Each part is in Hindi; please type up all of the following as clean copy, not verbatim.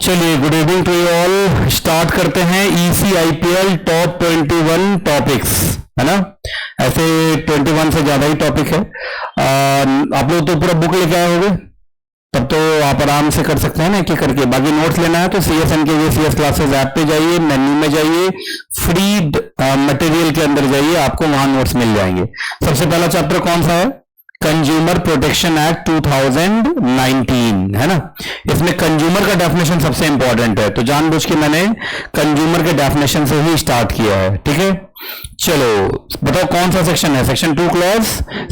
चलिए, good evening to you all. Start करते हैं ECIPL टॉप 21 टॉपिक्स, है ना। ऐसे 21 से ज्यादा ही टॉपिक है। आप लोग तो पूरा बुक लेके आए होंगे, तब तो आप आराम से कर सकते हैं ना, एक एक करके। बाकी नोट्स लेना है तो CSN के CS क्लासेस ऐप पे जाइए, मेन्यू में जाइए, फ्री मटेरियल के अंदर जाइए, आपको वहां नोट्स मिल जाएंगे। सबसे पहला चैप्टर कौन सा है? कंज्यूमर प्रोटेक्शन एक्ट 2019, है ना। इसमें कंज्यूमर का डेफिनेशन सबसे इंपॉर्टेंट है, तो जानबूझ के मैंने कंज्यूमर के डेफिनेशन से ही स्टार्ट किया है, ठीक है। चलो बताओ कौन सा सेक्शन है? Section 2 clause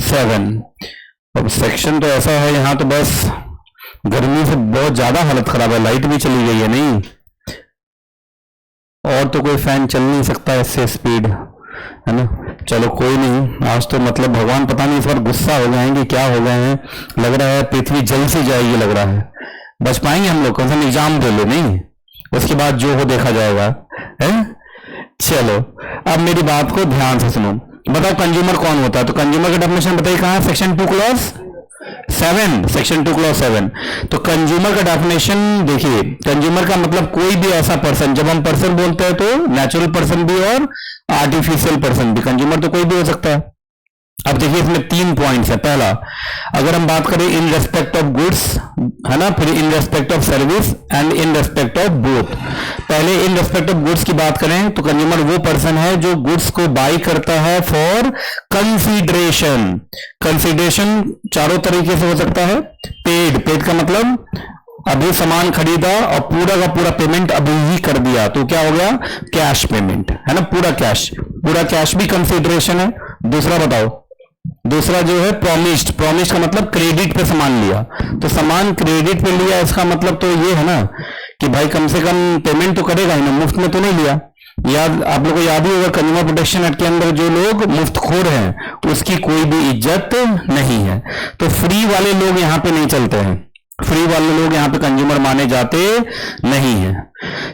7। अब सेक्शन तो ऐसा है, यहां तो बस गर्मी से बहुत ज्यादा हालत खराब है, लाइट भी चली गई है। नहीं, और तो कोई फैन चल नहीं सकता इससे स्पीड, है ना। चलो कोई नहीं, आज तो मतलब भगवान पता नहीं इस बार गुस्सा हो गए हैं कि क्या हो गए हैं। लग रहा है पृथ्वी जल से जाएगी, लग रहा है। बच पाएंगे हम लोग? कौन सा एग्जाम दे लो, नहीं उसके बाद जो हो देखा जाएगा, है। चलो अब मेरी बात को ध्यान से सुनो। बताओ कंज्यूमर कौन होता है? तो कंज्यूमर का डेफिनेशन बताइए कहाँ है? Section 2 clause 7, section 2 clause 7। तो कंज्यूमर का डेफिनेशन देखिए, कंज्यूमर का मतलब कोई भी ऐसा पर्सन, जब हम पर्सन बोलते हैं तो नेचुरल पर्सन भी और आर्टिफिशियल पर्सन भी, कंज्यूमर तो कोई भी हो सकता है। अब देखिए इसमें 3 पॉइंट्स है। पहला, अगर हम बात करें इन रेस्पेक्ट ऑफ गुड्स, है ना, फिर इन respect of service and in respect of both. पहले इन रेस्पेक्ट ऑफ गुड्स की बात करें तो कंज्यूमर वो पर्सन है जो गुड्स को बाई करता है फॉर कंसीडरेशन। कंसीडरेशन चारों तरीके से हो सकता है। पेड का मतलब अभी सामान खरीदा और पूरा का पूरा पेमेंट अभी ही कर दिया, तो क्या हो गया? कैश पेमेंट, है ना, पूरा कैश भी कंसीडरेशन है। दूसरा बताओ, दूसरा जो है प्रॉमिस्ड का मतलब क्रेडिट पे सामान लिया। तो सामान क्रेडिट पे लिया, इसका मतलब तो ये है ना कि भाई कम से कम पेमेंट तो करेगा ही ना, मुफ्त में तो नहीं लिया। याद, आप लोग को याद ही होगा कंज्यूमर प्रोटेक्शन एक्ट के अंदर जो लोग मुफ्तखोर हैं उसकी कोई भी इज्जत नहीं है। तो फ्री वाले लोग यहाँ पे नहीं चलते हैं, फ्री वाले लोग यहाँ पे कंज्यूमर माने जाते नहीं है।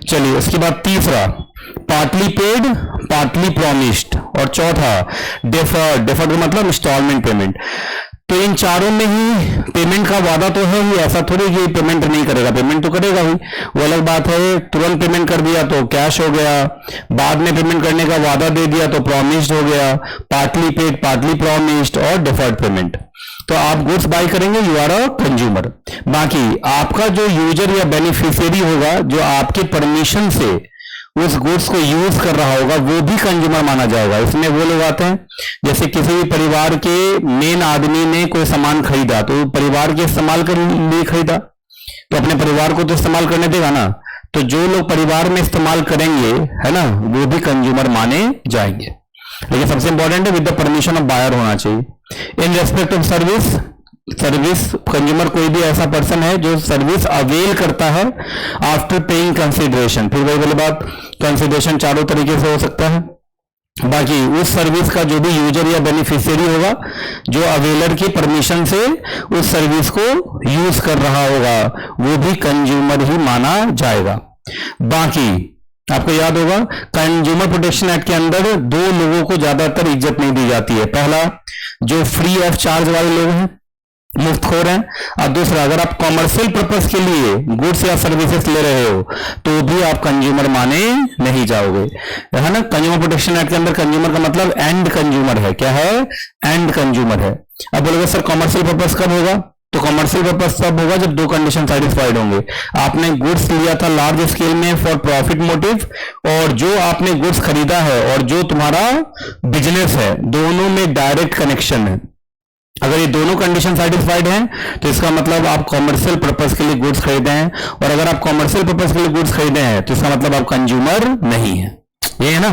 चलिए उसके बाद तीसरा, पार्टली पेड, पार्टली प्रॉमिस्ड, और चौथा डेफर्ड का मतलब इंस्टॉलमेंट पेमेंट। तो इन चारों में ही पेमेंट का वादा तो है ही, ऐसा थोड़ी कि पेमेंट नहीं करेगा, पेमेंट तो करेगा ही। वो अलग बात है, तुरंत पेमेंट कर दिया तो कैश हो गया, बाद में पेमेंट करने का वादा दे दिया तो प्रॉमिस्ड हो गया। पार्टली पेड, पार्टली प्रॉमिस्ड और डिफर्ड पेमेंट। तो आप गुड्स बाय करेंगे, यू आर अ कंज्यूमर। बाकी आपका जो यूजर या बेनिफिशियरी होगा, जो आपके परमिशन से उस गुड्स को यूज कर रहा होगा, वो भी कंज्यूमर माना जाएगा। इसमें वो लोग आते हैं, जैसे किसी भी परिवार के मेन आदमी ने कोई सामान खरीदा तो परिवार के इस्तेमाल के लिए खरीदा, तो अपने परिवार को तो इस्तेमाल करने देगा ना। तो जो लोग परिवार में इस्तेमाल करेंगे, है ना, वो भी कंज्यूमर माने जाएंगे। लेकिन सबसे इंपॉर्टेंट है with the permission of buyer होना चाहिए। In respect of service, consumer कोई भी ऐसा पर्सन है जो सर्विस अवेल करता है आफ्टर पेइंग कंसिडरेशन। फिर वही वाली बात, कंसिडरेशन चारों तरीके से हो सकता है। बाकी उस सर्विस का जो भी यूजर या बेनिफिशियरी होगा, जो अवेलर की परमिशन से उस सर्विस को यूज कर रहा होगा, वो भी कंज्यूमर ही माना जाएगा। बाकी आपको याद होगा कंज्यूमर प्रोटेक्शन एक्ट के अंदर 2 लोगों को ज्यादातर इज्जत नहीं दी जाती है। पहला, जो फ्री ऑफ चार्ज वाले लोग हैं, मुफ्तखोर हैं। और दूसरा, अगर आप कॉमर्शियल पर्पस के लिए गुड्स या सर्विसेज ले रहे हो तो भी आप कंज्यूमर माने नहीं जाओगे, है ना। कंज्यूमर प्रोटेक्शन एक्ट के अंदर कंज्यूमर का मतलब एंड कंज्यूमर है। क्या है? एंड कंज्यूमर है। अब बोलोगे सर कॉमर्शियल पर्पस कब होगा? तो कॉमर्शियल पर्पस तब होगा जब 2 कंडीशन सेटिस्फाइड होंगे। आपने गुड्स लिया था लार्ज स्केल में फॉर प्रॉफिट मोटिव, और जो आपने गुड्स खरीदा है और जो तुम्हारा बिजनेस है, दोनों में डायरेक्ट कनेक्शन है। अगर ये दोनों कंडीशन सेटिस्फाइड हैं तो इसका मतलब आप कॉमर्शियल पर्पस के लिए गुड्स खरीदे हैं, और अगर आप कॉमर्शियल पर्पस के लिए गुड्स खरीदे हैं तो इसका मतलब आप कंज्यूमर नहीं है, ये है ना।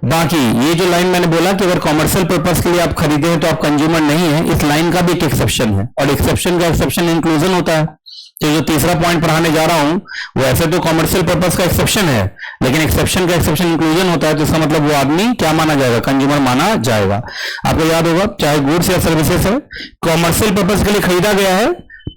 बाकी ये जो लाइन मैंने बोला कि अगर कॉमर्शियल पर्पस के लिए आप खरीदे हैं तो आप कंज्यूमर नहीं है, इस लाइन का भी एक एक्सेप्शन है, और एक्सेप्शन का एक्सेप्शन इंक्लूजन होता है। तो जो तीसरा पॉइंट पढ़ाने जा रहा हूं वो ऐसे तो कॉमर्शियल पर्पस का एक्सेप्शन है, लेकिन एक्सेप्शन का एक्सेप्शन इंक्लूजन होता है, तो इसका मतलब वो आदमी क्या माना जाएगा? कंज्यूमर माना जाएगा। आपको याद होगा चाहे गुड्स या सर्विसेज है, कॉमर्शियल पर्पस के लिए खरीदा गया है,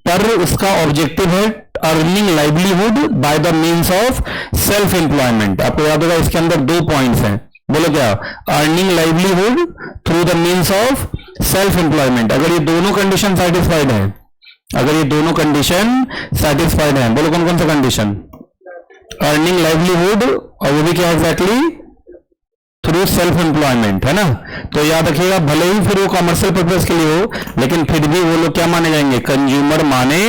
पर उसका ऑब्जेक्टिव है earning livelihood by the means of self employment. आपको याद होगा इसके अंदर 2 पॉइंट्स हैं, बोलो क्या? Earning livelihood through the means of self employment. अगर ये दोनों कंडीशन सेटिस्फाइड है अगर ये दोनों कंडीशन सेटिस्फाइड हैं, बोलो कौन कौन सा कंडीशन? अर्निंग लाइवलीहुड, और वो भी क्या एग्जैक्टली? थ्रू सेल्फ एम्प्लॉयमेंट, है ना। तो याद रखिएगा, भले ही फिर वो कमर्शियल पर्पज के लिए हो, लेकिन फिर भी वो लोग क्या माने जाएंगे? कंज्यूमर माने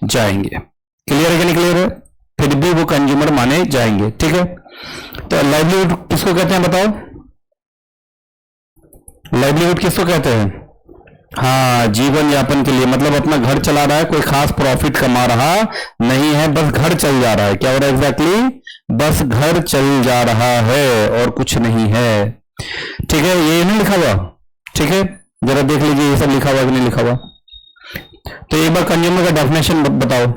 जाएंगे। क्लियर है कि नहीं क्लियर है? फिर भी वो कंज्यूमर माने जाएंगे, ठीक है। तो लाइवलीहुड किसको कहते हैं बताओ? लाइवलीहुड किसको कहते हैं? हाँ, जीवन यापन के लिए, मतलब अपना घर चला रहा है, कोई खास प्रॉफिट कमा रहा नहीं है, बस घर चल जा रहा है। क्या हो रहा है एग्जैक्टली? बस घर चल जा रहा है और कुछ नहीं है, ठीक है। ये नहीं लिखा हुआ, ठीक है, जरा देख लीजिए ये सब लिखा हुआ कि नहीं लिखा हुआ। तो एक बार कंज्यूमर का डेफिनेशन बताओ,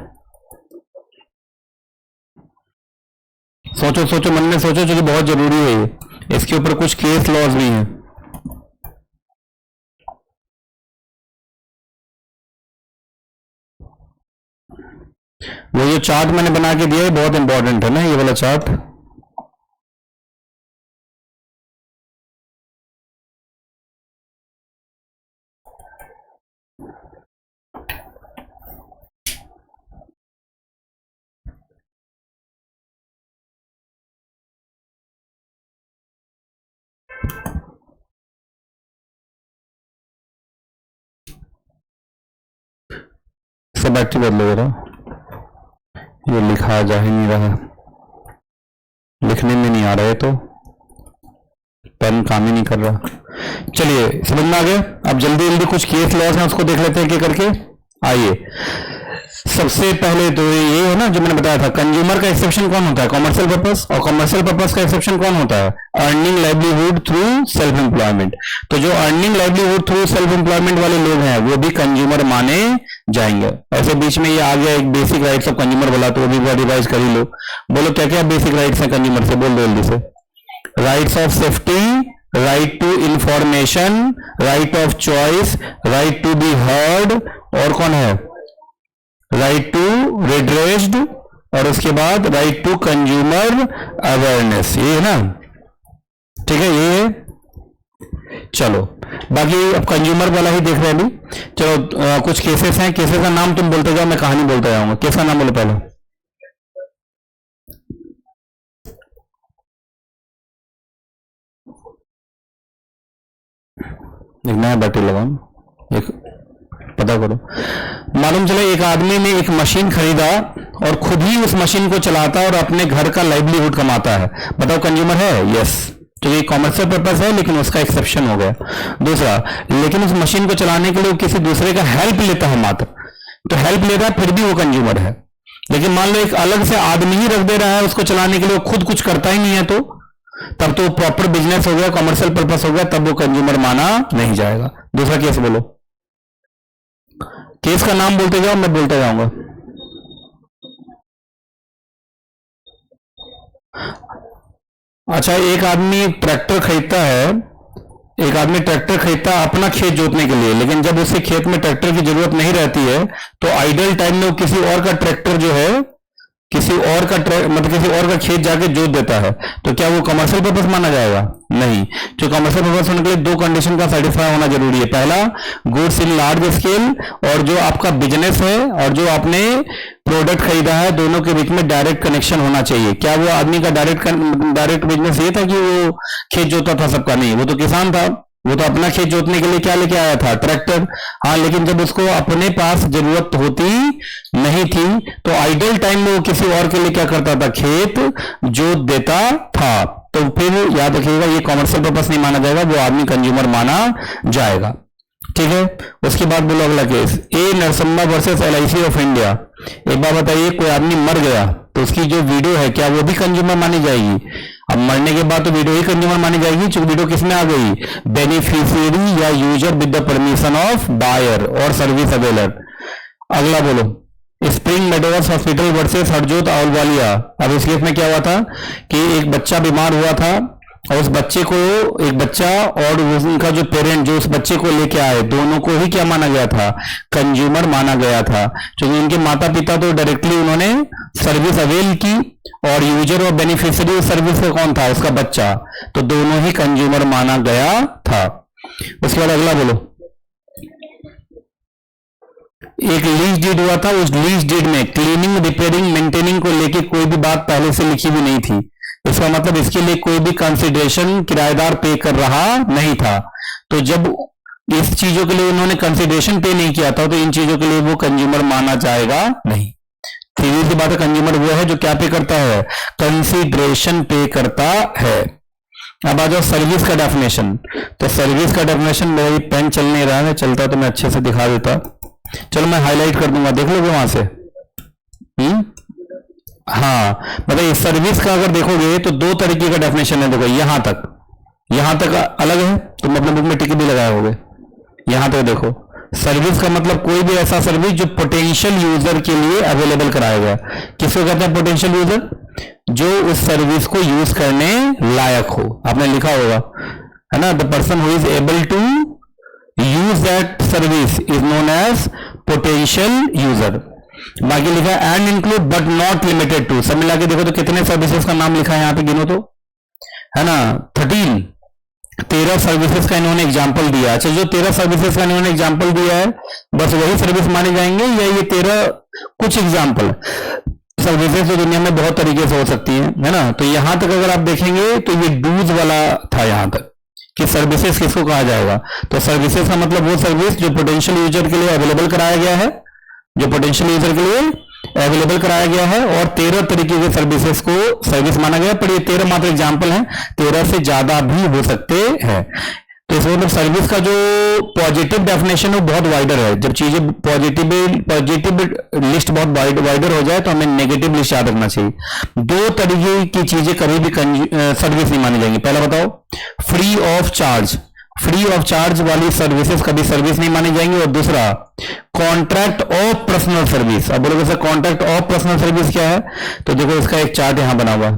सोचो सोचो, मन में सोचो, क्योंकि बहुत जरूरी है ये, इसके ऊपर कुछ केस लॉज भी हैं। वो जो चार्ट मैंने बना के दिया है बहुत इंपॉर्टेंट है ना, ये वाला चार्ट। सब एक्टिव बदलो जरा, ये लिखा जा ही नहीं रहा, लिखने में नहीं आ रहा है, तो पेन काम ही नहीं कर रहा। चलिए समझ में आ गया। अब जल्दी जल्दी कुछ केस लॉस हैं उसको देख लेते हैं क्या करके। आइए, सबसे पहले तो ये है ना जो मैंने बताया था, कंज्यूमर का एक्सेप्शन कौन होता है? Commercial purpose. और कॉमर्शियल पर्पस का एक्सेप्शन कौन होता है? Earning livelihood through self employment. तो जो earning livelihood through self employment वाले लोग हैं वो भी कंज्यूमर माने जाएंगे। ऐसे बीच में ये आ गया एक बेसिक राइट्स ऑफ कंज्यूमर बोला, तो वो भी रिवाइज कर ही लो। बोलो क्या क्या बेसिक राइट्स हैं कंज्यूमर से, बोल दो जल्दी से। Rights of safety, right to information, right of choice, right to be heard, और कौन है? राइट टू रिड्रेस्ड, और उसके बाद राइट टू कंज्यूमर अवेयरनेस। ये है ना, ठीक है, ये है। चलो बाकी अब कंज्यूमर वाला ही देख रहे हैं अभी। चलो कुछ केसेस हैं, केसेस का नाम तुम बोलते जाओ, मैं कहानी बोलता जाऊंगा। केस का नाम बोलो पहले। एक नया बैटरी लगाओ, एक पता करो। मालूम चले एक आदमी ने एक मशीन खरीदा और खुद ही उस मशीन को चलाता है और अपने घर का लाइवलीहुड कमाता है। बताओ कंज्यूमर है? यस। तो ये कॉमर्शियल पर्पस है लेकिन उसका एक्सेप्शन हो गया। दूसरा, लेकिन उस मशीन को चलाने के लिए किसी दूसरे का हेल्प लेता है मात्र, तो हेल्प लेता है फिर भी वो कंज्यूमर है। लेकिन मान लो एक अलग से आदमी ही रख दे रहा है उसको चलाने के लिए, वो खुद कुछ करता ही नहीं है, तो तब तो प्रॉपर बिजनेस हो गया, कॉमर्शियल पर्पस हो गया, तब वो कंज्यूमर माना नहीं जाएगा। दूसरा केस बोलो, केस का नाम बोलते जाओ, मैं बोलता जाऊंगा। अच्छा, एक आदमी ट्रैक्टर खरीदता है, एक आदमी ट्रैक्टर खरीदता है अपना खेत जोतने के लिए, लेकिन जब उसे खेत में ट्रैक्टर की जरूरत नहीं रहती है तो आइडल टाइम में वो किसी और का ट्रैक्टर जो है किसी और का मतलब किसी और का खेत जाके जोत देता है, तो क्या वो कमर्शियल पर्पस माना जाएगा? नहीं। जो कमर्शियल पर्पस होने के लिए दो कंडीशन का सेटिस्फाई होना जरूरी है। पहला, गुड्स इन लार्ज स्केल, और जो आपका बिजनेस है और जो आपने प्रोडक्ट खरीदा है दोनों के बीच में डायरेक्ट कनेक्शन होना चाहिए। क्या वो आदमी का डायरेक्ट बिजनेस ये था कि वो खेत जोता था सबका? नहीं, वो तो किसान था, वो तो अपना खेत जोतने के लिए क्या लेके आया था? ट्रैक्टर। हाँ, लेकिन जब उसको अपने पास जरूरत होती नहीं थी तो आइडल टाइम में वो किसी और के लिए क्या करता था? खेत जोत देता था। तो फिर याद रखिएगा ये कॉमर्शियल पर्पस नहीं माना जाएगा, वो आदमी कंज्यूमर माना जाएगा, ठीक है। उसके बाद बोलो अगला case, A Narasamma versus LIC of India. एक बार बताइए, कोई आदमी मर गया तो उसकी जो वीडियो है क्या वो भी कंज्यूमर मानी जाएगी? अब मरने के बाद तो वीडियो ही कंज्यूमर मानी जाएगी, क्योंकि वीडियो किसमें आ गई? बेनिफिशियरी या user with the permission of buyer or service availer. अगला बोलो, Spring Meadows hospital versus Harjot Ahluwalia. अब इस केस में क्या हुआ था कि एक बच्चा बीमार हुआ था और उस बच्चे को, एक बच्चा और उनका जो पेरेंट जो उस बच्चे को लेके आए, दोनों को ही क्या माना गया था? कंज्यूमर माना गया था, क्योंकि उनके माता पिता तो डायरेक्टली उन्होंने सर्विस अवेल की, और यूजर और बेनिफिशियरी सर्विस का कौन था? उसका बच्चा। तो दोनों ही कंज्यूमर माना गया था। उसके बाद अगला बोलो, एक लीज डीड हुआ था, उस लीज डीड में क्लीनिंग, रिपेयरिंग, मेंटेनिंग को लेके कोई भी बात पहले से लिखी भी नहीं थी। इसका मतलब इसके लिए कोई भी कंसिडरेशन किराएदार पे कर रहा नहीं था। तो जब इस चीजों के लिए उन्होंने कंसिडरेशन पे नहीं किया था, तो इन चीजों के लिए वो कंज्यूमर माना जाएगा नहीं। सीधी सी बात है, कंज्यूमर वो है जो क्या पे करता है, कंसिडरेशन पे करता है। अब आ जाओ सर्विस का डेफिनेशन। तो सर्विस का डेफिनेशन, मेरी पेन चल नहीं रहा है, चलता तो मैं अच्छे से दिखा देता। चलो मैं हाईलाइट कर दूंगा, देख लोगे वहां से। हाँ, मतलब इस सर्विस का अगर देखोगे तो दो तरीके का डेफिनेशन है। देखो यहां तक अलग है, तुम अपने बुक में टिक भी लगाए होगे। यहां तक देखो, सर्विस का मतलब कोई भी ऐसा सर्विस जो पोटेंशियल यूजर के लिए अवेलेबल कराया गया। किसको कहते हैं पोटेंशियल यूजर? जो उस सर्विस को यूज करने लायक हो। आपने लिखा होगा, है ना, the person who is able to use that service is known as potential user. बाकी लिखा है and include but not limited to. सब मिला के देखो तो कितने सर्विसेज का नाम लिखा है यहाँ पे, गिनो तो, है ना, 13 सर्विसेज का इन्होंने एग्जाम्पल दिया। अच्छा, जो 13 सर्विसेज का इन्होंने एग्जाम्पल दिया है, बस वही सर्विस माने जाएंगे, या ये 13 कुछ एग्जाम्पल? सर्विसेज तो दुनिया में बहुत तरीके से हो सकती है ना। तो यहां तक अगर आप देखेंगे तो ये डूज वाला था यहां तक कि सर्विसेज किसको कहा जाएगा। तो सर्विसेज का मतलब वो सर्विस जो पोटेंशियल यूजर के लिए अवेलेबल कराया गया है, जो पोटेंशियल यूजर के लिए अवेलेबल कराया गया है। और 13 तरीके के सर्विसेज को सर्विस माना गया, पर ये 13 मात्र एग्जाम्पल हैं, 13 से ज्यादा भी हो सकते हैं। तो इस मतलब सर्विस का जो पॉजिटिव डेफिनेशन है वो बहुत वाइडर है। जब चीजें पॉजिटिव लिस्ट बहुत वाइडर हो जाए तो हमें नेगेटिव लिस्ट याद रखना चाहिए। दो तरीके की चीजें कभी भी सर्विस नहीं मानी जाएंगी। पहला बताओ, free of charge. Free of charge वाली सर्विसेज कभी सर्विस नहीं मानी जाएंगी। और दूसरा, कॉन्ट्रैक्ट ऑफ पर्सनल सर्विस। अब बोलोगे sir contract of personal service क्या है? तो देखो इसका एक चार्ट यहां बना हुआ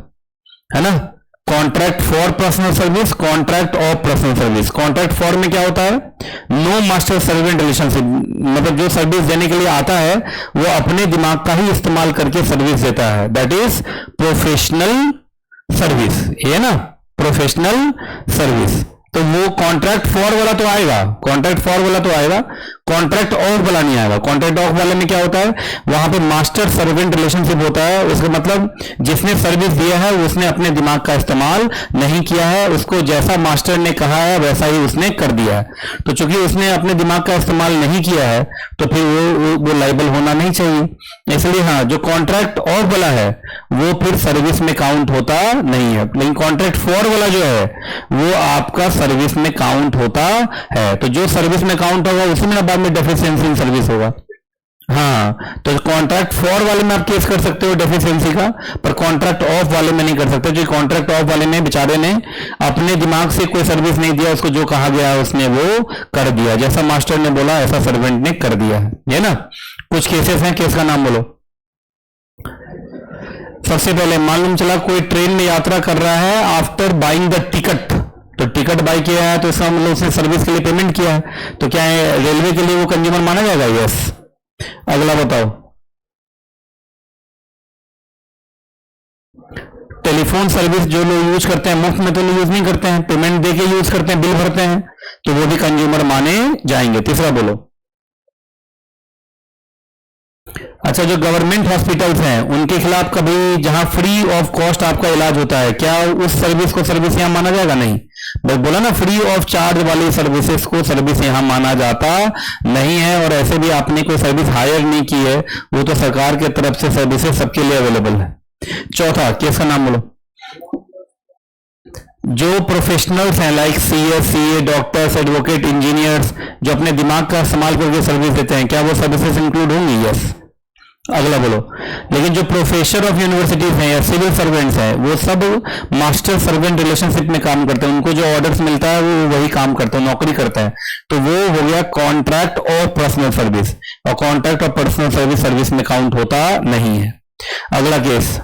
है ना, contract for personal service, contract of personal service. Contract for में क्या होता है? No master servant relationship. मतलब जो सर्विस देने के लिए आता है वो अपने दिमाग का ही इस्तेमाल करके सर्विस देता है, दैट इज प्रोफेशनल सर्विस। ये ना प्रोफेशनल सर्विस। तो वो कॉन्ट्रैक्ट फॉर वाला तो आएगा, कॉन्ट्रैक्ट फॉर वाला तो आएगा, कॉन्ट्रैक्ट ऑफ वाला नहीं आएगा। कॉन्ट्रैक्ट ऑफ वाले में क्या होता है? वहां पे मास्टर सर्वेंट रिलेशनशिप होता है। उसका मतलब जिसने सर्विस दिया है उसने अपने दिमाग का इस्तेमाल नहीं किया है, उसको जैसा मास्टर ने कहा है वैसा ही उसने कर दिया है। तो चूंकि उसने अपने दिमाग का इस्तेमाल नहीं किया है तो फिर वो लाइबल होना नहीं चाहिए। इसलिए हाँ, जो कॉन्ट्रैक्ट ऑफ वाला है वो फिर सर्विस में काउंट होता नहीं है, लेकिन कॉन्ट्रैक्ट फॉर वाला जो है वो आपका सर्विस में काउंट होता है। तो जो सर्विस में काउंट होगा उसी में बाद में डेफिशिएंसी इन सर्विस होगा। हाँ, तो कॉन्ट्रैक्ट फॉर वाले में आप केस कर सकते हो डेफिशिएंसी का, पर कॉन्ट्रैक्ट ऑफ वाले में नहीं कर सकते। जो कॉन्ट्रैक्ट ऑफ वाले में बेचारे ने अपने दिमाग से कोई सर्विस नहीं दिया, उसको जो कहा गया उसने वो कर दिया, जैसा मास्टर ने बोला ऐसा सर्वेंट ने कर दिया है ना। कुछ केसेस हैं, केस का नाम बोलो। सबसे पहले मालूम चला कोई ट्रेन में यात्रा कर रहा है, आफ्टर बाइंग द टिकट। तो टिकट बाई किया है तो इसका मतलब उसने सर्विस के लिए पेमेंट किया है, तो क्या है रेलवे के लिए वो कंज्यूमर माना जाएगा? यस। अगला बताओ, टेलीफोन सर्विस जो लोग यूज करते हैं, मुफ्त में तो यूज नहीं करते हैं, पेमेंट देके यूज करते हैं, बिल भरते हैं, तो वो भी कंज्यूमर माने जाएंगे। तीसरा बोलो। अच्छा, जो गवर्नमेंट हॉस्पिटल्स हैं उनके खिलाफ कभी जहां फ्री ऑफ कॉस्ट आपका इलाज होता है, क्या उस सर्विस को सर्विस यहां माना जाएगा? नहीं। बस बोला ना, फ्री ऑफ चार्ज वाली सर्विसेज को सर्विस यहां माना जाता नहीं है। और ऐसे भी आपने कोई सर्विस हायर नहीं की है, वो तो सरकार की तरफ से सर्विसेज सबके लिए अवेलेबल है। चौथा, केस का नाम बोलो। जो प्रोफेशनल्स हैं like CS, CA, doctors, advocate, engineers, जो अपने दिमाग का इस्तेमाल करके सर्विस देते हैं, क्या वो सर्विसेज इंक्लूड होंगी? यस। अगला बोलो। लेकिन जो प्रोफेसर ऑफ यूनिवर्सिटीज हैं या सिविल सर्वेंट्स हैं वो सब मास्टर सर्वेंट रिलेशनशिप में काम करते हैं, उनको जो ऑर्डर्स मिलता है वो वही काम करते हैं, नौकरी करते हैं। तो वो हो गया कॉन्ट्रैक्ट ऑफ पर्सनल सर्विस, और contract of personal service service में काउंट होता नहीं है। अगला केस,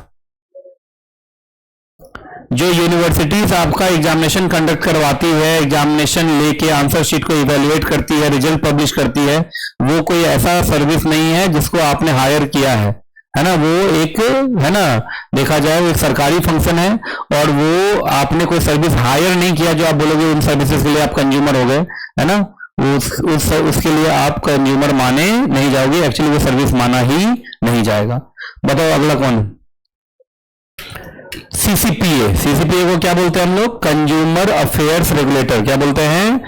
जो यूनिवर्सिटीज आपका एग्जामिनेशन कंडक्ट करवाती है, एग्जामिनेशन लेके आंसर शीट को इवेल्युएट करती है, रिजल्ट पब्लिश करती है, वो कोई ऐसा सर्विस नहीं है जिसको आपने हायर किया है ना। वो एक है ना, देखा जाए वो एक सरकारी फंक्शन है, और वो आपने कोई सर्विस हायर नहीं किया जो आप बोलोगे उन सर्विसेज के लिए आप कंज्यूमर हो गए, है ना। उसके लिए आप कंज्यूमर माने नहीं जाओगे, एक्चुअली वो सर्विस माना ही नहीं जाएगा। बताओ अगला कौन? सीसीपीए। सीसीपीए को क्या बोलते हैं हम लोग? Consumer affairs regulator. क्या बोलते हैं?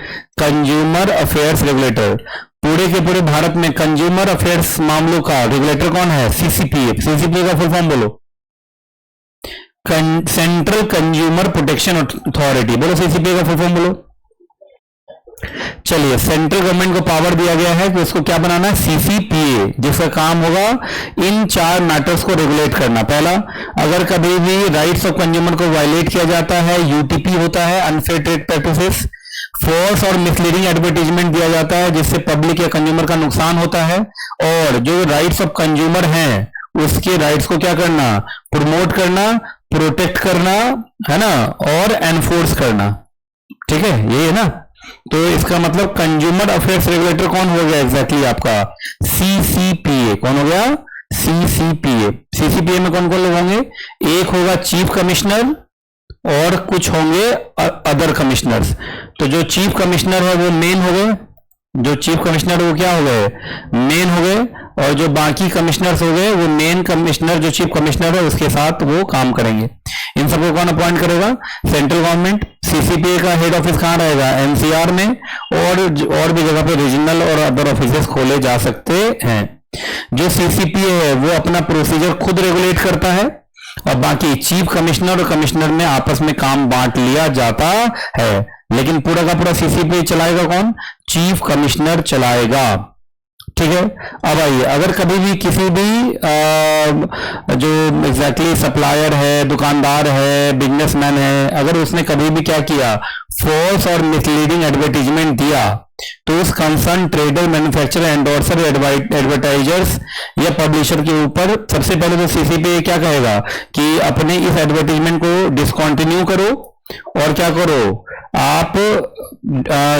Consumer affairs regulator. पूरे के पूरे भारत में कंज्यूमर अफेयर्स मामलों का रेगुलेटर कौन है? सीसीपीए। सीसीपीए का फुल फॉर्म बोलो। Central consumer protection authority. बोलो सीसीपीए का फुल फॉर्म बोलो। चलिए, सेंट्रल गवर्नमेंट को पावर दिया गया है कि उसको क्या बनाना है? सीसीपीए, जिसका काम होगा इन 4 मैटर्स को रेगुलेट करना। पहला, अगर कभी भी राइट्स ऑफ कंज्यूमर को वायलेट किया जाता है, यूटीपी होता है, अनफेयर ट्रेड प्रैक्टिसेस, फॉल्स और मिसलीडिंग एडवर्टीजमेंट दिया जाता है जिससे पब्लिक या कंज्यूमर का नुकसान होता है, और जो राइट्स ऑफ कंज्यूमर हैं उसके राइट्स को क्या करना? प्रमोट करना, प्रोटेक्ट करना, है ना, और एनफोर्स करना। ठीक है, ये है ना। तो इसका मतलब कंज्यूमर अफेयर्स रेगुलेटर कौन हो गया एग्जैक्टली? आपका सीसीपीए। कौन हो गया? सीसीपीए। सीसीपीए में कौन कौन लोग होंगे? एक होगा चीफ कमिश्नर और कुछ होंगे अदर कमिश्नर्स। तो जो चीफ कमिश्नर है वो मेन हो गए, जो चीफ कमिश्नर वो क्या हो गए? मेन हो गए, और जो बाकी कमिश्नर्स हो गए वो मेन कमिश्नर जो चीफ कमिश्नर है उसके साथ वो काम करेंगे। इन सबको कौन अपॉइंट करेगा? Central government. सीसीपीए का हेड ऑफिस कहाँ रहेगा? एनसीआर में, और भी जगह पे रीजनल और अदर ऑफिसेस खोले जा सकते हैं। जो सीसीपीए है वो अपना प्रोसीजर खुद रेगुलेट करता है, और बाकी चीफ कमिश्नर और कमिश्नर में आपस में काम बांट लिया जाता है। लेकिन पूरा का पूरा सीसीपीए चलाएगा कौन? चीफ कमिश्नर चलाएगा। ठीक है। अब आइए, अगर कभी भी किसी भी जो एग्जैक्टली सप्लायर है, दुकानदार है, बिजनेसमैन है, अगर उसने कभी भी क्या किया? फॉल्स और मिसलीडिंग एडवर्टीजमेंट दिया, तो उस concern trader, manufacturer, endorser, advertisers या पब्लिशर के ऊपर सबसे पहले तो सीसीपीए क्या कहेगा कि अपने इस एडवर्टीजमेंट को डिसकंटिन्यू करो, और क्या करो? आप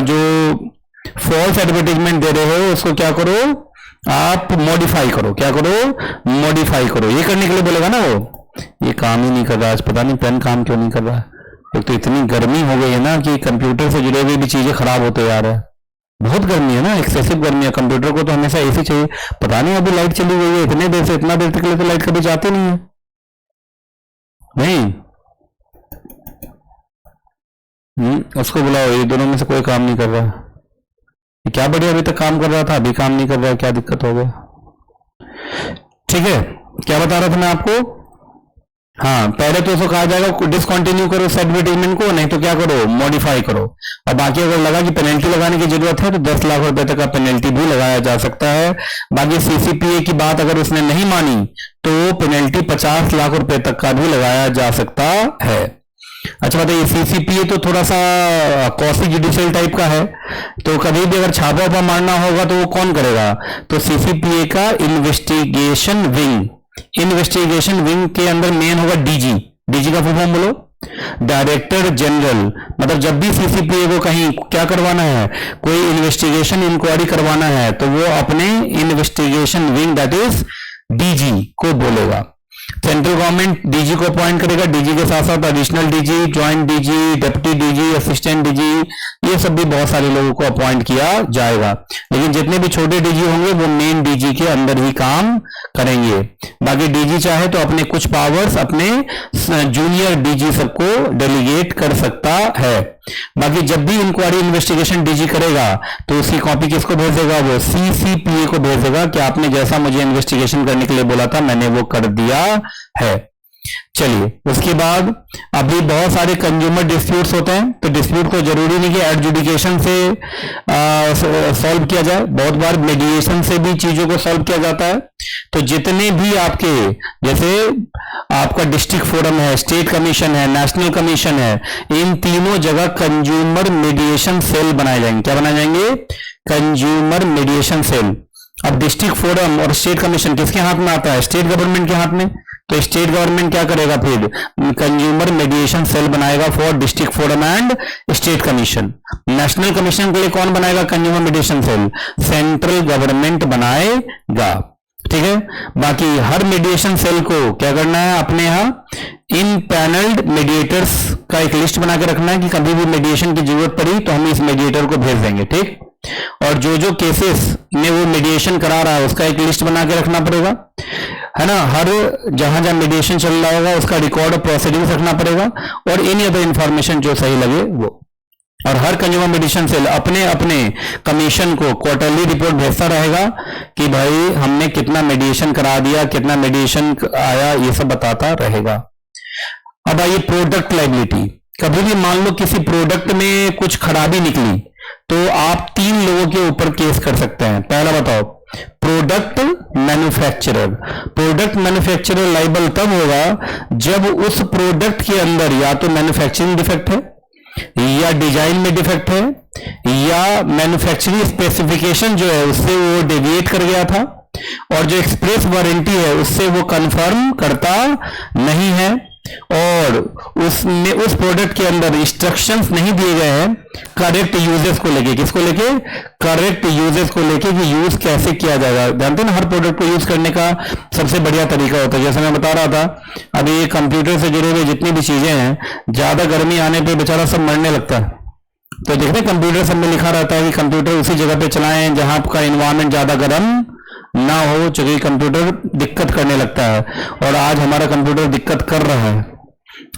जो फॉल्स एडवर्टीजमेंट दे रहे हो उसको क्या करो? आप मॉडिफाई करो। क्या करो? मॉडिफाई करो। ये करने के लिए बोलेगा ना वो। ये काम ही नहीं कर रहा आज, पता नहीं पेन काम क्यों नहीं कर रहा। एक तो इतनी गर्मी हो गई है ना कि कंप्यूटर से जुड़े हुए भी चीजें खराब होते जा रहे हैं। बहुत गर्मी है ना, एक्सेसिव गर्मी है। कंप्यूटर को तो हमेशा एसी चाहिए। पता नहीं अभी लाइट चली गई है इतने देर से, इतना देर तक तो लाइट कभी जाती नहीं है। नहीं, उसको बुलाओ। ये दोनों में से कोई काम नहीं कर रहा। क्या बढ़िया, अभी तक काम कर रहा था, अभी काम नहीं कर रहा, क्या दिक्कत हो गया? ठीक है, क्या बता रहा था मैं आपको? हाँ, पहले तो उसको कहा जाएगा डिसकंटिन्यू करो उस एडवर्टीजमेंट को, नहीं तो क्या करो? मॉडिफाई करो। और बाकी अगर लगा कि पेनल्टी लगाने की जरूरत है तो 10 लाख रुपए तक का पेनल्टी भी लगाया जा सकता है। बाकी सीसीपीए की बात अगर उसने नहीं मानी तो पेनल्टी 50 लाख रुपए तक का भी लगाया जा सकता है। अच्छा बताइए, सीसीपीए तो थोड़ा सा कॉस्टली जुडिशियल टाइप का है, तो कभी भी अगर छापा वापा मारना होगा तो वो कौन करेगा? तो सीसीपीए का इन्वेस्टिगेशन विंग। इन्वेस्टिगेशन विंग के अंदर मेन होगा डीजी। डीजी का फुल फॉर्म बोलो। Director general. मतलब जब भी सीसीपीए को कहीं क्या करवाना है, कोई इन्वेस्टिगेशन इंक्वायरी करवाना है, तो वो अपने investigation wing that is DG को बोलेगा। सेंट्रल गवर्नमेंट डीजी को अपॉइंट करेगा। डीजी के साथ साथ additional DG, joint DG, deputy DG, assistant DG, ये सब भी बहुत सारे लोगों को अपॉइंट किया जाएगा। लेकिन जितने भी छोटे डीजी होंगे वो मेन डीजी के अंदर ही काम करेंगे। बाकी डीजी चाहे तो अपने कुछ पावर्स अपने जूनियर डीजी सबको डेलीगेट कर सकता है। बाकी जब भी इंक्वायरी इन्वेस्टिगेशन डीजी करेगा तो उसकी कॉपी किसको भेज देगा? वो सीसीपीए को भेज देगा कि आपने जैसा मुझे इन्वेस्टिगेशन करने के लिए बोला था मैंने वो कर दिया है। चलिए, उसके बाद अभी बहुत सारे कंज्यूमर डिस्प्यूट्स होते हैं, तो डिस्प्यूट को जरूरी नहीं कि एडजुडिकेशन से सॉल्व किया जाए, बहुत बार मेडिएशन से भी चीजों को सॉल्व किया जाता है। तो जितने भी आपके, जैसे आपका डिस्ट्रिक्ट फोरम है, स्टेट कमीशन है, नेशनल कमीशन है, इन तीनों जगह कंज्यूमर मीडिएशन सेल बनाए जाएंगे। क्या बनाए जाएंगे? Consumer mediation cell. अब डिस्ट्रिक्ट फोरम और स्टेट कमीशन किसके हाथ में आता है? स्टेट गवर्नमेंट के हाथ में। तो स्टेट गवर्नमेंट क्या करेगा? फिर कंज्यूमर मीडिएशन सेल बनाएगा for district forum and state commission. National commission के लिए कौन बनाएगा consumer mediation cell? Central government बनाएगा। ठीक है। बाकी हर मीडिएशन सेल को क्या करना है? अपने यहाँ इन पैनल्ड मीडिएटर्स का एक लिस्ट बना के रखना है कि कभी भी मीडिएशन की जरूरत पड़ी तो हम इस मीडिएटर को भेज देंगे। ठीक, और जो जो केसेस में वो मीडिएशन करा रहा है उसका एक लिस्ट बना के रखना पड़ेगा, है ना। हर जहां जहां मीडिएशन चल रहा होगा उसका रिकॉर्ड ऑफ प्रोसीडिंग्स रखना पड़ेगा, और एनी अदर इंफॉर्मेशन जो सही लगे वो। और हर कंज्यूमर मेडिसिन सेल अपने अपने कमीशन को क्वार्टरली रिपोर्ट भेजता रहेगा कि भाई हमने कितना मेडिएशन करा दिया, कितना मेडिएशन आया, ये सब बताता रहेगा। अब आइए प्रोडक्ट लायबिलिटी। कभी भी मान लो किसी प्रोडक्ट में कुछ खराबी निकली तो आप 3 लोगों के ऊपर केस कर सकते हैं। पहला बताओ, product manufacturer. Product manufacturer liable तब होगा जब उस प्रोडक्ट के अंदर या तो मैन्युफैक्चरिंग डिफेक्ट है, या डिजाइन में डिफेक्ट है, या मैन्युफैक्चरिंग स्पेसिफिकेशन जो है उससे वो डेविएट कर गया था, और जो एक्सप्रेस वारंटी है उससे वो कंफर्म करता नहीं है, और उसमें उस प्रोडक्ट के अंदर इंस्ट्रक्शंस नहीं दिए गए हैं करेक्ट यूजेस को लेके। किसको लेके? करेक्ट यूजेस को लेके कि यूज कैसे किया जाएगा। जानते हैं ना, हर प्रोडक्ट को यूज करने का सबसे बढ़िया तरीका होता है। जैसे मैं बता रहा था, अभी ये कंप्यूटर से जुड़े हुए जितनी भी चीजें हैं, ज्यादा गर्मी आने पे बेचारा सब मरने लगता है। तो देखते हैं कंप्यूटर सब में लिखा रहता है कि कंप्यूटर उसी जगह पे चलाएं जहां आपका इन्वायरमेंट ज्यादा गर्म ना हो, चूंकि कंप्यूटर दिक्कत करने लगता है, और आज हमारा कंप्यूटर दिक्कत कर रहा है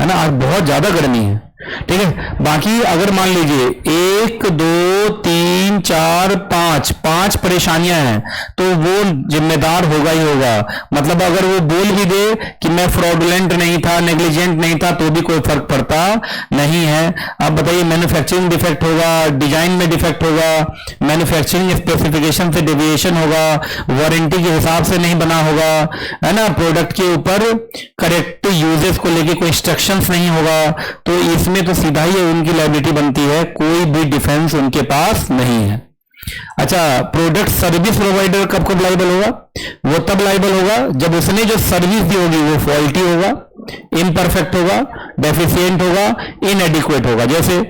ना। आज बहुत ज्यादा गर्मी है, ठीक है। बाकी अगर मान लीजिए 1 2 3 4 5 परेशानियां हैं तो वो जिम्मेदार होगा ही होगा। मतलब अगर वो बोल भी दे कि मैं फ्रॉडुलेंट नहीं था, नेग्लिजेंट नहीं था, तो भी कोई फर्क पड़ता नहीं है। अब बताइए, मैन्युफैक्चरिंग डिफेक्ट होगा, डिजाइन में डिफेक्ट होगा, मैन्युफैक्चरिंग स्पेसिफिकेशन से डेविएशन होगा, वारंटी के हिसाब से नहीं बना होगा, है ना, प्रोडक्ट के ऊपर करेक्ट यूजेस को लेके कोई इंस्ट्रक्शंस नहीं होगा, तो इसमें तो सीधा ही उनकी लायबिलिटी बनती है, कोई भी डिफेंस उनके पास नहीं है। अच्छा, प्रोडक्ट सर्विस प्रोवाइडर कब कब लायबल होगा? वो तब लायबल होगा जब उसने जो सर्विस दी होगी वो फॉल्टी होगा, इम्परफेक्ट होगा, डेफिशिएंट होगा, इनएडिक्वेट होगा। जैसे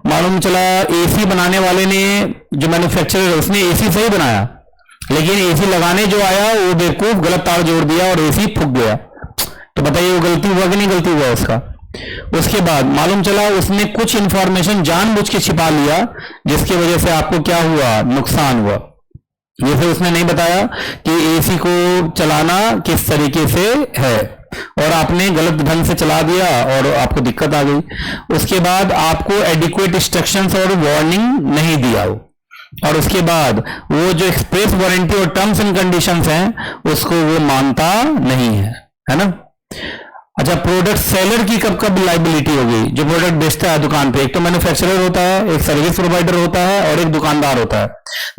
मालूम चला एसी बनाने वाले ने, जो मैन्युफैक्चरर है, उसने एसी सही बनाया, लेकिन एसी लगाने जो आया वो बेवकूफ गलत तार जोड़ दिया और एसी फूक गया। तो बताइए वो गलती हुआ कि नहीं गलती हुआ उसका? उसके बाद मालूम चला उसने कुछ इंफॉर्मेशन जानबूझ के छिपा लिया, जिसकी वजह से आपको क्या हुआ? नुकसान हुआ। जैसे उसने नहीं बताया कि एसी को चलाना किस तरीके से है, और आपने गलत ढंग से चला दिया और आपको दिक्कत आ गई। उसके बाद आपको एडिक्वेट इंस्ट्रक्शंस और वार्निंग नहीं दिया हो, और उसके बाद वो जो एक्सप्रेस वारंटी और टर्म्स एंड कंडीशंस हैं उसको वो मानता नहीं है ना। अच्छा, प्रोडक्ट सेलर की कब कब लायबिलिटी होगी? जो प्रोडक्ट बेचता है दुकान पे, एक तो मैन्युफैक्चरर होता है, एक सर्विस प्रोवाइडर होता है, और एक दुकानदार होता है।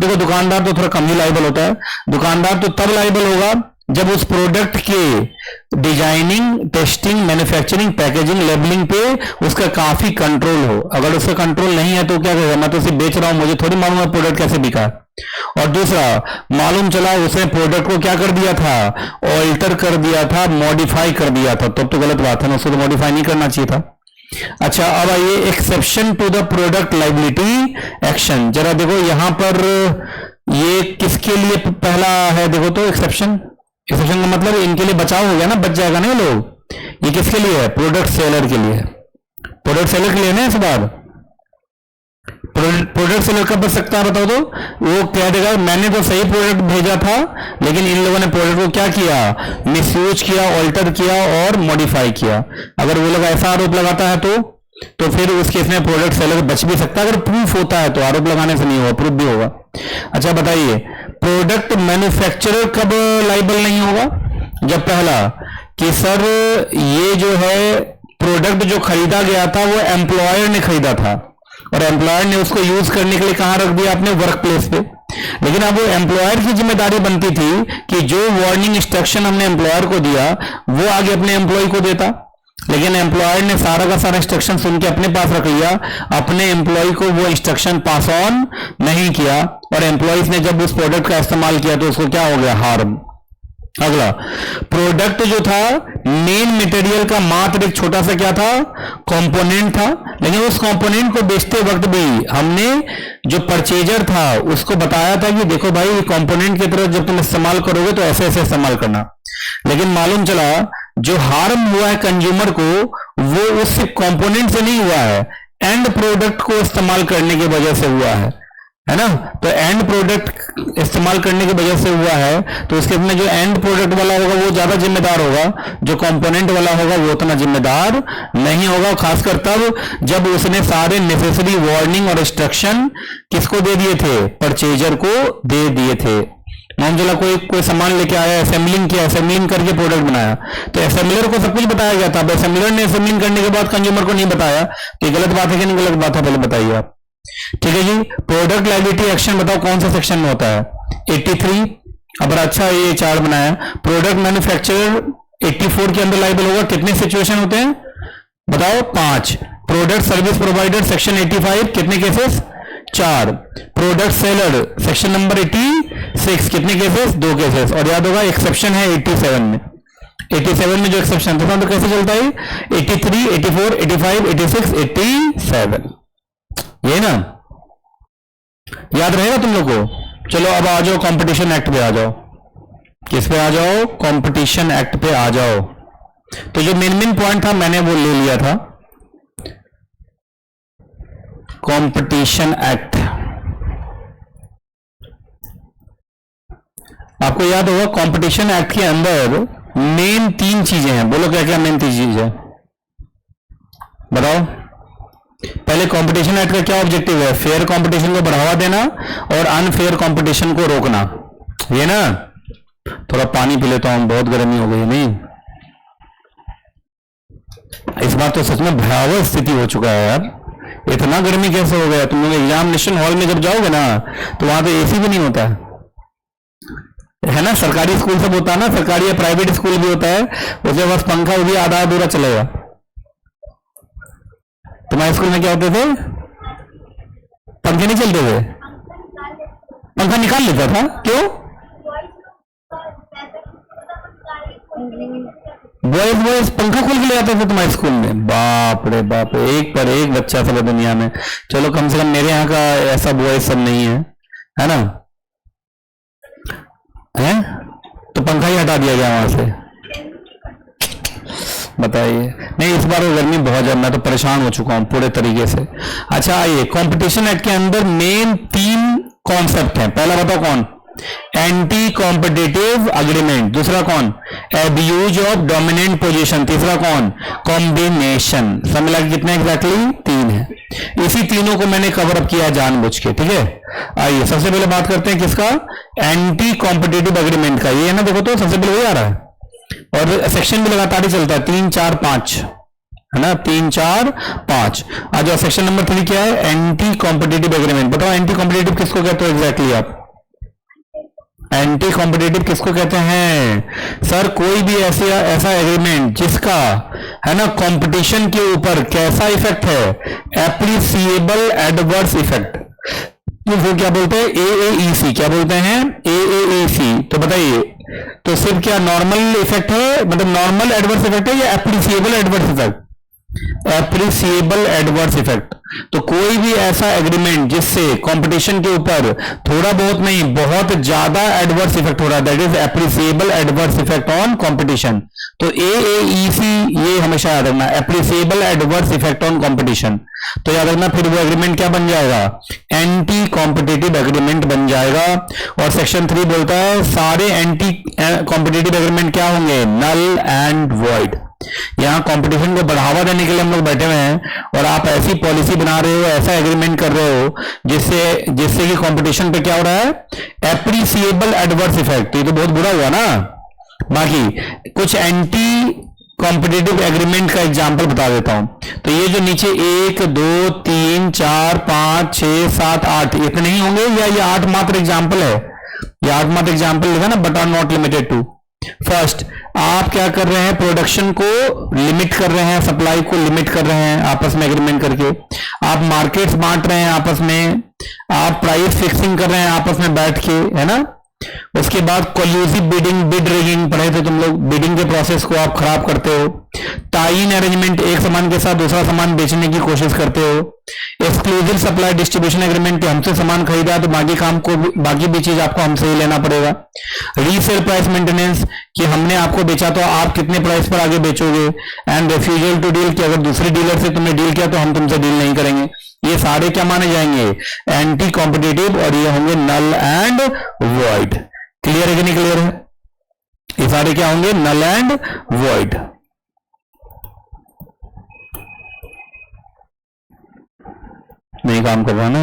देखो, दुकानदार तो थोड़ा कम ही लायबल होता है। दुकानदार तो तब लायबल होगा जब उस प्रोडक्ट के designing, testing, manufacturing, packaging, labelling पे उसका काफी कंट्रोल हो। अगर उसका कंट्रोल नहीं है तो क्या करेगा? मैं तो सिर्फ बेच रहा हूं, मुझे थोड़ी मालूम है प्रोडक्ट कैसे बिका है। और दूसरा, मालूम चला उसने प्रोडक्ट को क्या कर दिया था? ऑल्टर कर दिया था, मॉडिफाई कर दिया था, तब तो गलत बात है ना, उसको तो मॉडिफाई नहीं करना चाहिए था। अच्छा, अब आइए exception to the product liability action. जरा देखो यहां पर ये किसके लिए पहला है? देखो तो एक्सेप्शन का मतलब इनके लिए बचाव हो गया ना, बच जाएगा ना लोग। ये किसके लिए है? प्रोडक्ट सेलर के लिए। प्रोडक्ट सेलर के लिए ना। इस बार प्रोडक्ट सेलर कब बच सकता है बताओ तो? वो कह देगा मैंने तो सही प्रोडक्ट भेजा था, लेकिन इन लोगों ने प्रोडक्ट को क्या किया? मिसयूज किया, ऑल्टर किया और मॉडिफाई किया। अगर वो लोग ऐसा आरोप लगाता है तो फिर उस केस में प्रोडक्ट सेलर बच भी सकता है, अगर प्रूफ होता है तो। आरोप लगाने से नहीं होगा, प्रूफ भी होगा। अच्छा बताइए, प्रोडक्ट मैन्युफैक्चरर कब लायबल नहीं होगा? जब पहला कि सर ये जो है प्रोडक्ट जो खरीदा गया था वो एम्प्लॉयर ने खरीदा था, और एम्प्लॉयर ने उसको यूज करने के लिए कहां रख दिया? अपने वर्क प्लेस पे। लेकिन अब वो एम्प्लॉयर की जिम्मेदारी बनती थी कि जो वार्निंग इंस्ट्रक्शन हमने एम्प्लॉयर को दिया वो आगे अपने एम्प्लॉय को देता, लेकिन एम्प्लॉयर ने सारा का सारा इंस्ट्रक्शन सुन के अपने पास रख लिया, अपने एम्प्लॉय को वो इंस्ट्रक्शन पास ऑन नहीं किया, और एम्प्लॉयज ने जब उस प्रोडक्ट का इस्तेमाल किया तो उसको क्या हो गया? हार्म। अगला, प्रोडक्ट जो था मेन मटेरियल का मात्र एक छोटा सा क्या था? कंपोनेंट था, लेकिन उस कंपोनेंट को बेचते वक्त भी हमने जो परचेजर था उसको बताया था कि देखो भाई कंपोनेंट की तरह जब तुम इस्तेमाल करोगे तो ऐसे ऐसे इस्तेमाल करना। लेकिन मालूम चला जो हार्म हुआ है कंज्यूमर को वो उस कंपोनेंट से नहीं हुआ है, एंड प्रोडक्ट को इस्तेमाल करने की वजह से हुआ है। है ना। तो एंड प्रोडक्ट इस्तेमाल करने की वजह से हुआ है, तो इसके में जो एंड प्रोडक्ट वाला होगा वो ज्यादा जिम्मेदार होगा, जो कंपोनेंट वाला होगा वो उतना जिम्मेदार नहीं होगा, खासकर तब जब उसने सारे नेसेसरी वार्निंग और इंस्ट्रक्शन किसको दे दिए थे, परचेजर को दे दिए थे। मान चला कोई सामान लेके आया, असेंबलिंग किया, असेंबलिंग करके प्रोडक्ट बनाया, तो असेंबलर को सब कुछ बताया गया था, असेंबलर ने असेंबलिंग करने के बाद कंज्यूमर को नहीं बताया, तो गलत बात है कि नहीं गलत बात है, पहले बताइए आप। ठीक है जी। प्रोडक्ट लायबिलिटी एक्शन बताओ कौन सा सेक्शन में होता है, 83। अब अच्छा ये चार्ट बनाया, प्रोडक्ट मैन्युफैक्चरर 84 के अंदर लाइबल होगा, कितने सिचुएशन होते हैं बताओ, 5। प्रोडक्ट सर्विस प्रोवाइडर सेक्शन 85 कितने cases, 4। Product seller section number 86 कितने केसेस, 2 केसेस। और याद होगा एक्सेप्शन है 87 में, 87 में जो एक्सेप्शन था तो कैसे चलता है, 83, 84, 85, 86, 87, ये ना याद रहेगा तुम लोग को। चलो अब आ जाओ कंपटीशन एक्ट पे आ जाओ, किस पे आ जाओ, कंपटीशन एक्ट पे आ जाओ। तो जो मेन पॉइंट था मैंने वो ले लिया था, कंपटीशन एक्ट। आपको याद होगा कंपटीशन एक्ट के अंदर मेन 3 चीजें हैं, बोलो क्या क्या मेन 3 चीज है बताओ। पहले कंपटीशन एक्ट का क्या ऑब्जेक्टिव है, फेयर कंपटीशन को बढ़ावा देना और अनफेयर कंपटीशन को रोकना, ये ना। थोड़ा पानी पी लेता हूं, बहुत गर्मी हो गई नहीं, इस बार तो सच में भयावह स्थिति हो चुका है यार, इतना गर्मी कैसे हो गया। तुम लोग एग्जामिनेशन हॉल में जब जाओगे ना तो वहां तो एसी भी नहीं होता है ना, सरकारी स्कूल सब होता है ना, सरकारी या प्राइवेट स्कूल भी होता है, उसके पास पंखा भी आधा अधूरा चलेगा। तुम्हारे स्कूल में क्या होते थे, पंखे नहीं चलते थे, पंखा निकाल लेता था, क्यों, बॉयज पंखा खोल के ले आते थे तुम्हारे स्कूल में, बाप रे बाप, एक पर एक बच्चा सब दुनिया में। चलो कम से कम मेरे यहाँ का ऐसा बॉयज सब नहीं है ना, है तो पंखा ही हटा दिया गया वहां से, बताइए। नहीं इस बार गर्मी बहुत ज्यादा, मैं तो परेशान हो चुका हूं पूरे तरीके से। अच्छा आइए, कंपटीशन एक्ट के अंदर मेन 3 कॉन्सेप्ट हैं, पहला बताओ कौन, एंटी कॉम्पिटिटिव अग्रीमेंट, दूसरा कौन, एब्यूज ऑफ डोमिनेंट पोजीशन, तीसरा कौन, कॉम्बिनेशन। सब मिला के कितने एग्जैक्टली 3 है। इसी तीनों को मैंने कवर अप किया जानबूझ के, ठीक है। आइए सबसे पहले बात करते हैं किसका, एंटी कॉम्पिटिटिव अग्रीमेंट का, ये है ना, देखो तो सबसे पहले वही आ रहा है और सेक्शन भी लगातार ही चलता है, 3, 4, 5 है ना, 3, 4, 5। आज सेक्शन नंबर 3 क्या है, एंटी कॉम्पिटिटिव एग्रीमेंट। बताओ एंटी कॉम्पिटिटिव किसको कहते हो एग्जैक्टली आप, एंटी कॉम्पिटिटिव किसको कहते हैं सर, कोई भी ऐसा एग्रीमेंट जिसका है ना कंपटीशन के ऊपर कैसा इफेक्ट है, एप्रिसिएबल एडवर्स इफेक्ट, वो क्या बोलते हैं, AAEC, क्या बोलते हैं, AAEC। तो बताइए, तो सिर्फ क्या नॉर्मल इफेक्ट है, मतलब नॉर्मल एडवर्स इफेक्ट है या appreciable adverse effect, appreciable adverse effect. तो कोई भी ऐसा एग्रीमेंट जिससे कंपटीशन के ऊपर थोड़ा बहुत नहीं बहुत ज्यादा एडवर्स इफेक्ट हो रहा है, that is appreciable adverse effect on competition. तो AAEC ये हमेशा याद रखना, appreciable adverse effect on competition. तो याद रखना, फिर वो एग्रीमेंट क्या बन जाएगा, एंटी कॉम्पिटिटिव एग्रीमेंट बन जाएगा। और सेक्शन 3 बोलता है सारे एंटी कॉम्पिटिटिव एग्रीमेंट क्या होंगे, नल एंड वॉइड। यहां कंपटीशन को बढ़ावा देने के लिए हम लोग बैठे हुए हैं और आप ऐसी पॉलिसी बना रहे हो, ऐसा एग्रीमेंट कर रहे हो जिससे कि कंपटीशन पे क्या हो रहा है, एप्रिसिएबल एडवर्स इफेक्ट। ये तो बहुत बुरा हुआ ना। बाकी कुछ एंटी कॉम्पिटिटिव एग्रीमेंट का एग्जांपल बता देता हूं। तो ये जो नीचे 1, 2, 3, 4, 5, 6, 7, 8 इतने ही होंगे या ये 8 मात्र एग्जांपल है, ये 8 मात्र एग्जांपल लिखा ना, but are not limited to. First, आप क्या कर रहे हैं, प्रोडक्शन को लिमिट कर रहे हैं, सप्लाई को लिमिट कर रहे हैं आपस में एग्रीमेंट करके, आप मार्केट्स बांट रहे हैं आपस में, आप प्राइस फिक्सिंग कर रहे हैं आपस में बैठ के, है ना। उसके बाद कोल्यूसिव बिडिंग, बिड रिगिंग पढ़े थे तुम लोग, बिडिंग के प्रोसेस को आप खराब करते हो। टाइन अरेंजमेंट, एक सामान के साथ दूसरा सामान बेचने की कोशिश करते हो। एक्सक्लूसिव सप्लाई डिस्ट्रीब्यूशन एग्रीमेंट, कि हमसे सामान खरीदा तो बाकी काम को, बाकी भी चीज आपको हमसे ही लेना पड़ेगा। रीसेल प्राइस मेंटेनेंस, कि हमने आपको बेचा तो आप कितने प्राइस पर आगे बेचोगे। एंड रिफ्यूजल टू डील, कि अगर दूसरे डीलर से तुमने डील किया तो हम तुमसे डील नहीं करेंगे। ये सारे क्या माने जाएंगे, एंटी कॉम्पिटिटिव, और ये होंगे नल एंड वॉइड। क्लियर है कि नहीं क्लियर है? ये सारे क्या होंगे, नल एंड वॉइड। नहीं काम कर रहा ना,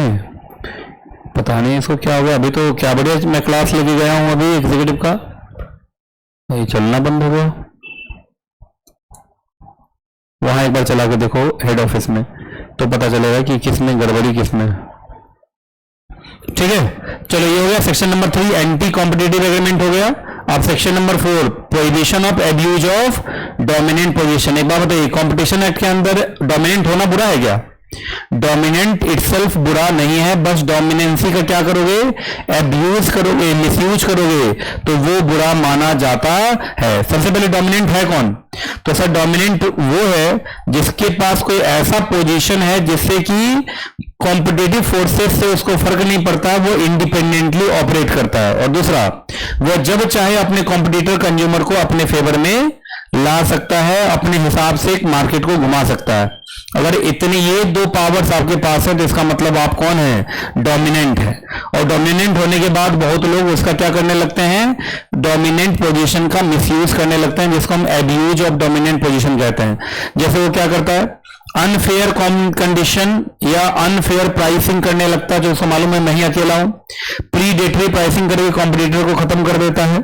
पता नहीं इसको क्या हो गया। अभी तो क्या बढ़िया मैं क्लास लेके गया हूं अभी एग्जीक्यूटिव का, ये चलना बंद हो गया। वहां एक बार चला के देखो हेड ऑफिस में, तो पता चलेगा कि किसमें गड़बड़ी किसमें। ठीक है, चलो ये हो गया section number 3, anti competitive agreement हो गया। अब section number 4, prohibition of abuse of dominant position. एक बात बताइए, कंपटीशन एक्ट के अंदर डोमिनेंट होना बुरा है क्या? डोमिनेंट इटसेल्फ बुरा नहीं है, बस डोमिनेंसी का क्या करोगे, एब्यूज करोगे, मिसयूज करोगे, तो वो बुरा माना जाता है। सबसे पहले डोमिनेंट है कौन? तो सर डोमिनेंट वो है जिसके पास कोई ऐसा पोजीशन है जिससे कि कॉम्पिटिटिव फोर्सेस से उसको फर्क नहीं पड़ता, वो इंडिपेंडेंटली ऑपरेट करता है। और दूसरा, वो जब चाहे अपने कॉम्पिटिटर कंज्यूमर को अपने फेवर में ला सकता है, अपने हिसाब से एक मार्केट को घुमा सकता है। अगर इतनी ये दो पावर्स आपके पास है तो इसका मतलब आप कौन है, डोमिनेंट है। और डोमिनेंट होने के बाद बहुत लोग उसका क्या करने लगते हैं, डोमिनेंट पोजीशन का मिसयूज करने लगते हैं, जिसको हम एब्यूज ऑफ डोमिनेंट पोजीशन कहते हैं। जैसे वो क्या करता है, अनफेयर कंडीशन या अनफेयर प्राइसिंग करने लगता है, जो उसको मालूम है मैं ही अकेला हूं। प्रीडेटरी प्राइसिंग करके कॉम्पिटिटर को खत्म कर देता है।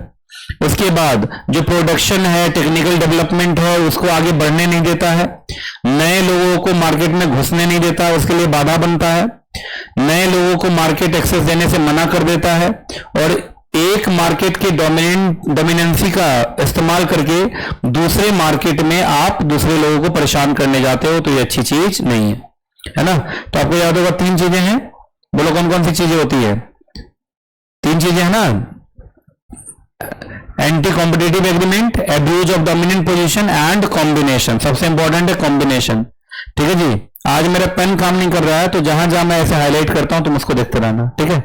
उसके बाद जो प्रोडक्शन है, टेक्निकल डेवलपमेंट है, उसको आगे बढ़ने नहीं देता है। नए लोगों को मार्केट में घुसने नहीं देता है, उसके लिए बाधा बनता है। नए लोगों को मार्केट एक्सेस देने से मना कर देता है। और एक मार्केट के डोमिनेंसी का इस्तेमाल करके दूसरे मार्केट में आप दूसरे लोगों को परेशान करने जाते हो, तो ये अच्छी चीज नहीं है ना। तो आपको याद होगा 3 चीजें हैं, बोलो कौन कौन सी चीजें होती है? 3 चीजें है ना, anti competitive agreement, abuse of dominant position and combination. सबसे इंपॉर्टेंट है कॉम्बिनेशन। ठीक है जी, आज मेरा पेन काम नहीं कर रहा है, तो जहां जहां मैं ऐसे हाईलाइट करता हूं तुम उसको देखते रहना, ठीक है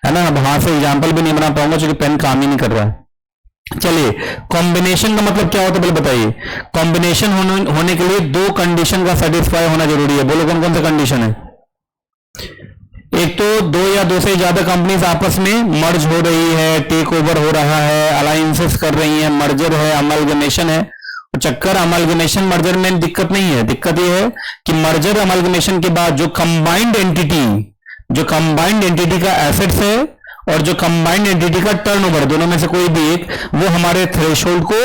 ना। अब वहां से एग्जाम्पल भी नहीं बना पाऊंगा क्योंकि पेन काम ही नहीं कर रहा है। चलिए, कॉम्बिनेशन का मतलब क्या होता है पहले बताइए। कॉम्बिनेशन होने के लिए 2 कंडीशन का सेटिस्फाई होना जरूरी है। बोलो कौन कौन सा कंडीशन है? एक तो 2 या 2 से ज्यादा कंपनीज आपस में मर्ज हो रही है, टेक ओवर हो रहा है, अलायंसेस कर रही है, मर्जर है, अमलगमेशन है। चक्कर अमलगमेशन मर्जर में दिक्कत नहीं है, दिक्कत यह है कि मर्जर अमलगमेशन के बाद जो कंबाइंड एंटिटी का एसेट्स है और जो कंबाइंड एंटिटी का टर्नओवर, दोनों में से कोई भी एक, वो हमारे थ्रेशोल्ड को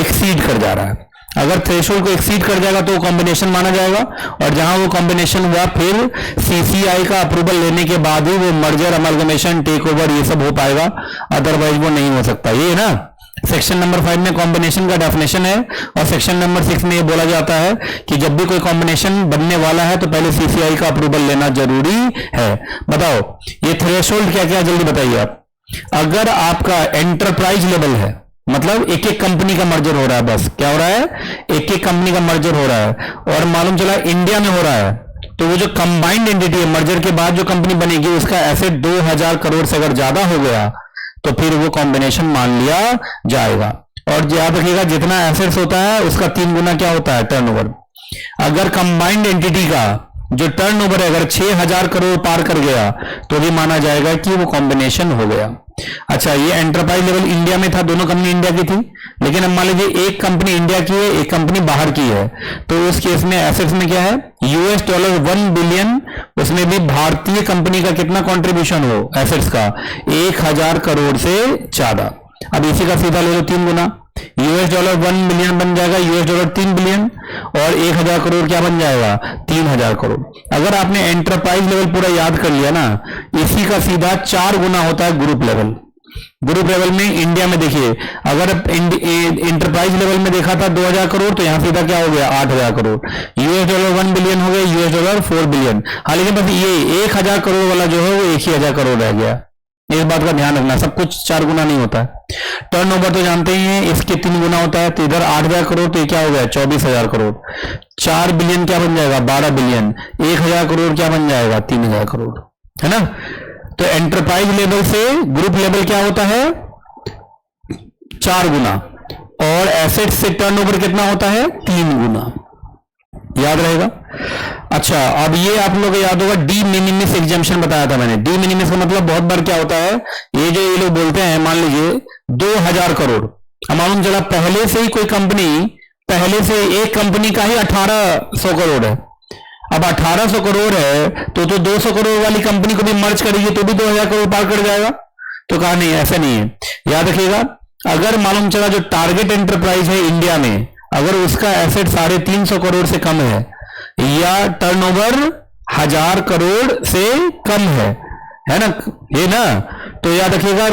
एक्सीड कर जा रहा है। अगर थ्रेशोल्ड को एक्सीड कर जाएगा तो कॉम्बिनेशन माना जाएगा, और जहां वो कॉम्बिनेशन हुआ फिर सीसीआई का अप्रूवल लेने के बाद ही वो मर्जर, अमलगमेशन, टेक ओवर ये सब हो पाएगा, अदरवाइज वो नहीं हो सकता। ये ना सेक्शन नंबर 5 में कॉम्बिनेशन का डेफिनेशन है, और सेक्शन नंबर 6 में ये बोला जाता है कि जब भी कोई कॉम्बिनेशन बनने वाला है तो पहले सीसीआई का अप्रूवल लेना जरूरी है। बताओ ये थ्रेशोल्ड क्या क्या, जल्दी बताइए आप। अगर आपका एंटरप्राइज लेवल है, मतलब एक एक कंपनी का मर्जर हो रहा है, बस क्या हो रहा है, एक एक कंपनी का मर्जर हो रहा है, और मालूम चला इंडिया में हो रहा है, तो वो जो कंबाइंड एंटिटी है, मर्जर के बाद जो कंपनी बनेगी, उसका एसेट 2000 करोड़ से अगर ज्यादा हो गया तो फिर वो कॉम्बिनेशन मान लिया जाएगा। और याद रखिएगा जितना एसेट्स होता है उसका 3 गुना क्या होता है, टर्नओवर। अगर कंबाइंड एंटिटी का जो टर्नओवर है अगर 6000 करोड़ पार कर गया तो भी माना जाएगा कि वो कॉम्बिनेशन हो गया। अच्छा, ये एंटरप्राइज लेवल इंडिया में था, दोनों कंपनी इंडिया की थी, लेकिन अब मान लीजिए एक कंपनी इंडिया की है, एक कंपनी बाहर की है, तो उस केस में एसेट्स में क्या है, $1 बिलियन, उसमें भी भारतीय कंपनी का कितना कंट्रीब्यूशन हो एसेट्स का, 1000 करोड़ से ज्यादा। अब इसी का सीधा ले लो 3 गुना, $1 बिलियन बन जाएगा $3 बिलियन, और 1000 करोड़ क्या बन जाएगा, 3000 करोड़। अगर आपने एंटरप्राइज लेवल पूरा याद कर लिया ना, इसी का सीधा 4 गुना होता है ग्रुप लेवल। ग्रुप लेवल में इंडिया में देखिए, अगर एंटरप्राइज लेवल में देखा था 2000 करोड़, तो यहां सीधा क्या हो गया, 8000 करोड़। $1 बिलियन हो गया $4 बिलियन। हाँ, लेकिन बस ये 1000 करोड़ वाला जो है वो 1000 करोड़ रह गया। इस बात का ध्यान रखना, सब कुछ 4 गुना नहीं होता है। टर्नओवर तो जानते ही हैं, इसके 3 गुना होता है, तो इधर 8000 करोड़, तो ये क्या हो गया 24000 करोड़। 4 बिलियन क्या बन जाएगा, 12 बिलियन। 1000 करोड़ क्या बन जाएगा, 3000 करोड़, है ना। तो एंटरप्राइज लेवल से ग्रुप लेवल क्या होता है, 4 गुना, और एसेट से टर्नओवर कितना होता है, 3 गुना। याद रहेगा। अच्छा, अब ये आप लोग याद होगा, डी मिनिमिस एग्जाम्पशन बताया था मैंने। डी मिनिमिस का मतलब बहुत बार क्या होता है, ये जो ये लोग बोलते हैं, मान लीजिए 2000 करोड़, अब मालूम चला पहले से ही कोई कंपनी, पहले से एक कंपनी का ही 1800 करोड़ है। अब 1800 करोड़ है तो 200 करोड़ वाली कंपनी को भी मर्ज करेगी तो भी 2000 करोड़ पार कर जाएगा। तो कहा नहीं, ऐसा नहीं है। याद रखिएगा, अगर मालूम चला जो टारगेट एंटरप्राइज है इंडिया में, अगर उसका एसेट 350 करोड़ से कम है या टर्नओवर 1000 करोड़ से कम है ना, ये ना, तो याद रखिएगा,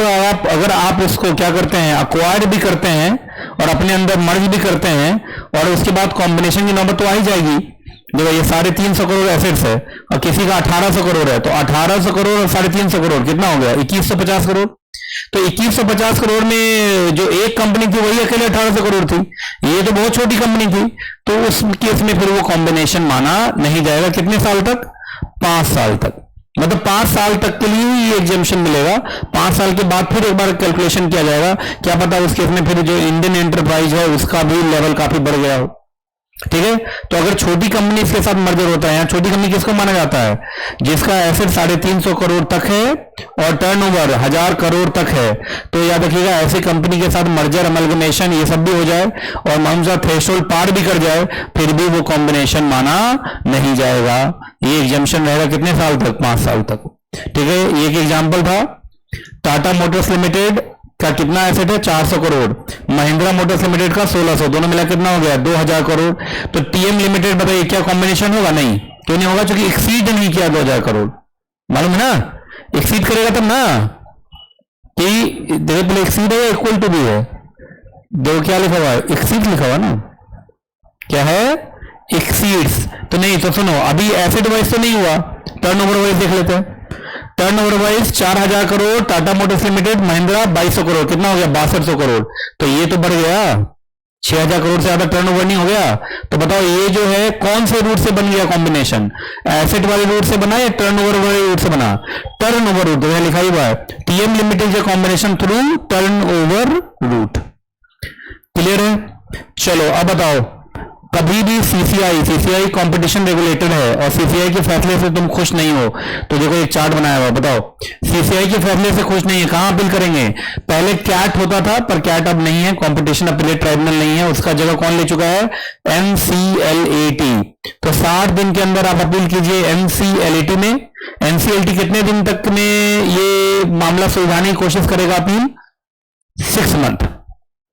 अगर आप उसको क्या करते हैं, अक्वायर्ड भी करते हैं और अपने अंदर मर्ज भी करते हैं, और उसके बाद कॉम्बिनेशन की नौबत तो आ ही जाएगी। देखो ये 350 करोड़ एसेट्स है और किसी का 1800 करोड़ है, तो 1800 करोड़ और 350 करोड़ कितना हो गया, 2150 करोड़। तो 2150 करोड़ में जो एक कंपनी थी वही अकेले 1800 करोड़ थी, ये तो बहुत छोटी कंपनी थी, तो उस केस में फिर वो कॉम्बिनेशन माना नहीं जाएगा। कितने साल तक, 5 साल तक, मतलब 5 साल तक के लिए ही एग्जाम्पशन मिलेगा। 5 साल के बाद फिर एक बार कैलकुलेशन किया जाएगा, क्या पता उस केस में फिर जो इंडियन एंटरप्राइज है उसका भी लेवल काफी बढ़ गया हो। ठीक है, तो अगर छोटी कंपनी इसके साथ मर्जर होता है, छोटी कंपनी किसको माना जाता है, जिसका एसेट 350 करोड़ तक है और टर्नओवर 1000 करोड़ तक है। तो याद रखिएगा, ऐसी कंपनी के साथ मर्जर, अमलगमेशन ये सब भी हो जाए और मामूजा थ्रेशोल्ड पार भी कर जाए, फिर भी वो कॉम्बिनेशन माना नहीं जाएगा। ये एग्जाम्पशन रहेगा कितने साल तक, 5 साल तक। ठीक है, एक एग्जाम्पल था, टाटा मोटर्स लिमिटेड का कितना एसेट है, 400 करोड़, महिंद्रा मोटर्स लिमिटेड का 1600, दोनों मिला कितना हो गया, 2000 करोड़। तो टीएम लिमिटेड बताइए क्या कॉम्बिनेशन होगा, नहीं, क्यों नहीं होगा, क्योंकि एक्सीड नहीं किया 2000 करोड़, मालूम है ना, एक्सीड करेगा तब ना, कि देखो पहले एक्सीड है या इक्वल टू भी है, देखो क्या लिखा हुआ है, एक्सीड लिखा हुआ ना, क्या है, एक्सीड्स। तो नहीं, तो सुनो, अभी एसेट वाइज तो नहीं हुआ, टर्नओवर वाइज देख लेते हैं। Turnover wise 4000 crore Tata Motors limited, Mahindra 2200 crore, कितना हो गया, 6200 करोड़। तो ये तो बढ़ गया, 6000 करोड़ से ज्यादा टर्नओवर नहीं हो गया। तो बताओ ये जो है कौन से रूट से बन गया कॉम्बिनेशन, एसेट वाले रूट से बना या टर्नओवर वाले रूट से बना, टर्नओवर रूट, तो लिखा ही हुआ है, टीएम लिमिटेड का combination through turnover route. Clear है, चलो अब बताओ, कभी भी सीसीआई कंपटीशन रेगुलेटर है और सीसीआई के फैसले से तुम खुश नहीं हो, तो देखो एक चार्ट बनाया हुआ, बताओ सीसीआई के फैसले से खुश नहीं है, कहां अपील करेंगे, पहले कैट होता था पर कैट अब नहीं है, कंपटीशन अपीलेट ट्राइब्यूनल नहीं है, उसका जगह कौन ले चुका है, एनसीएलएटी। तो 60 दिन के अंदर आप अपील कीजिए एनसीएलएटी में। एनसीएलटी कितने दिन तक में ये मामला सुलझाने की कोशिश करेगा, अपील 6 मंथ।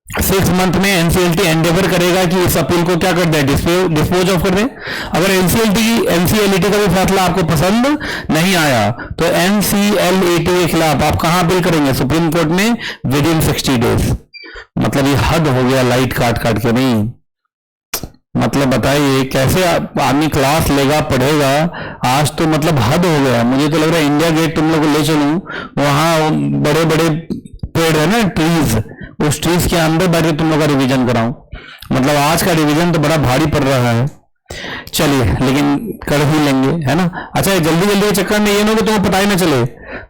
6 मंथ में एनसीएलटी एंडेवर करेगा कि इस अपील को क्या कर दे, डिस्पोज ऑफ कर दे। अगर एनसीएलटी का भी फैसला आपको पसंद नहीं आया तो एनसीएलएटी के खिलाफ आप कहां अपील करेंगे, सुप्रीम कोर्ट में विद इन 60 डेज। मतलब ये हद हो गया, लाइट काट काट के नहीं, मतलब बताइए कैसे आदमी क्लास लेगा, पढ़ेगा, आज तो मतलब हद हो गया। मुझे तो लग रहा है इंडिया गेट तुम लोग को ले चलूं, वहां बड़े बड़े पेड़ है ना, ट्रीज, उस ट्रीज के अंदर बैठ के तुम लोग का रिवीजन कराऊं। मतलब आज का रिवीजन तो बड़ा भारी पड़ रहा है। चलिए, लेकिन कर ही लेंगे, है ना। अच्छा, जल्दी जल्दी के चक्कर में ये ना कि तुम्हें पता ही ना चले।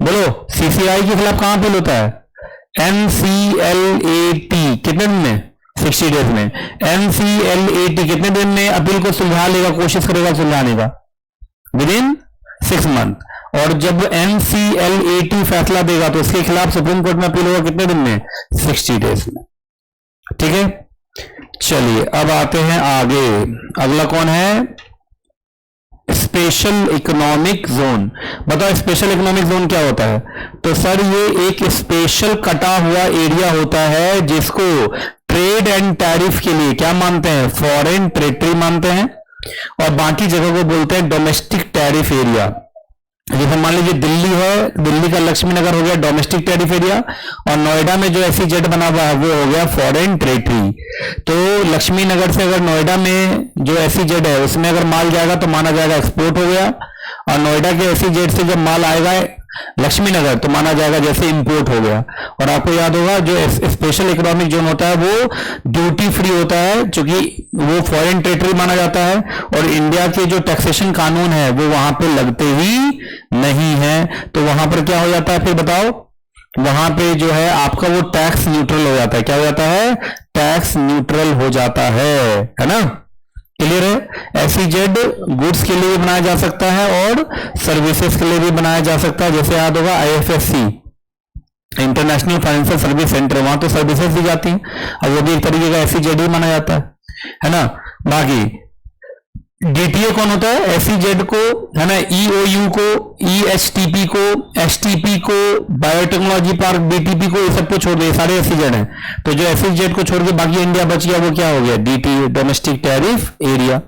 बोलो सीसीआई के खिलाफ कहां अपील होता है, एनसीएलएटी कितने दिन में, 60 डेज में। एनसीएलएटी कितने दिन में अपील को सुलझा लेगा, कोशिश करेगा सुलझाने का, विद इन 6 मंथ। और जब एनसीएलएटी फैसला देगा तो उसके खिलाफ सुप्रीम कोर्ट में अपील होगा कितने दिन में, 60 डेज में। ठीक है, चलिए अब आते हैं आगे। अगला कौन है, स्पेशल इकोनॉमिक जोन। बताओ स्पेशल इकोनॉमिक जोन क्या होता है। तो सर ये एक स्पेशल कटा हुआ एरिया होता है जिसको ट्रेड एंड टैरिफ के लिए क्या मानते हैं, फॉरेन टेरिटरी मानते हैं, और बाकी जगह को बोलते हैं डोमेस्टिक टैरिफ एरिया। जैसे मान लीजिए दिल्ली है, दिल्ली का लक्ष्मी नगर हो गया डोमेस्टिक टैरिफ एरिया, और नोएडा में जो एसईजेड बना हुआ है वो हो गया फॉरेन टेरिटरी। तो लक्ष्मी नगर से अगर नोएडा में जो एसईजेड है उसमें अगर माल जाएगा तो माना जाएगा एक्सपोर्ट हो गया, और नोएडा के एसईजेड से जब माल आएगा लक्ष्मी नगर तो माना जाएगा जैसे इंपोर्ट हो गया। और आपको याद होगा जो स्पेशल इकोनॉमिक जोन होता है वो ड्यूटी फ्री होता है, क्योंकि वो फॉरेन टेरिटरी माना जाता है, और इंडिया के जो टैक्सेशन कानून है वो वहां पे लगते ही नहीं है। तो वहां पर क्या हो जाता है, फिर बताओ, वहां पे जो है आपका वो टैक्स न्यूट्रल हो जाता है। क्या हो जाता है, टैक्स न्यूट्रल हो जाता है ना। क्लियर है? एसईजेड गुड्स के लिए भी बनाया जा सकता है और सर्विसेज के लिए भी बनाया जा सकता है। जैसे याद होगा IFSC, international financial service centre, वहां तो सर्विसेज दी जाती हैं, अब वो भी एक तरीके का एसईजेड ही माना जाता है ना। बाकी डीटीए कौन होता है? एसईजेड को, है ना, ईओयू को, ईएसटीपी को, एसटीपी को, बायोटेक्नोलॉजी पार्क, बीटीपी को, ये सबको छोड़ दिए, सारे एसईजेड हैं। तो जो एसईजेड को छोड़ के बाकी इंडिया बच गया वो क्या हो गया? DTA, domestic tariff area.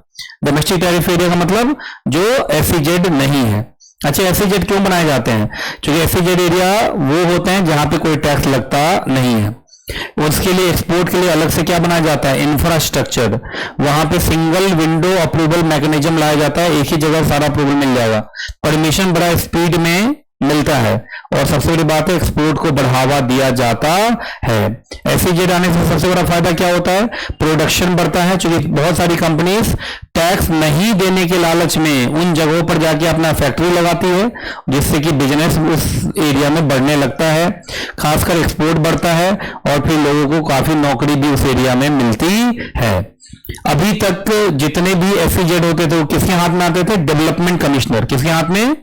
Domestic tariff area का मतलब जो एसईजेड नहीं है। अच्छा, एसईजेड क्यों बनाए जाते हैं? क्योंकि एसईजेड एरिया वो होते हैं जहां पे कोई टैक्स लगता नहीं है। उसके लिए एक्सपोर्ट के लिए अलग से क्या बनाया जाता है? इंफ्रास्ट्रक्चर। वहां पे सिंगल विंडो अप्रूवल मैकेनिज्म लाया जाता है, एक ही जगह सारा अप्रूवल मिल जाएगा। परमिशन बड़ा स्पीड में मिलता है और सबसे बड़ी बात है एक्सपोर्ट को बढ़ावा दिया जाता है। एसईजेड आने से सबसे बड़ा फायदा क्या होता है? प्रोडक्शन बढ़ता है, क्योंकि बहुत सारी कंपनीज टैक्स नहीं देने के लालच में उन जगहों पर जाके अपना फैक्ट्री लगाती है, जिससे कि बिजनेस उस एरिया में बढ़ने लगता है, खासकर एक्सपोर्ट बढ़ता है और फिर लोगों को काफी नौकरी भी उस एरिया में मिलती है। अभी तक जितने भी एसईजेड होते थे वो किसके हाथ में आते थे? Development commissioner. किसके हाथ में?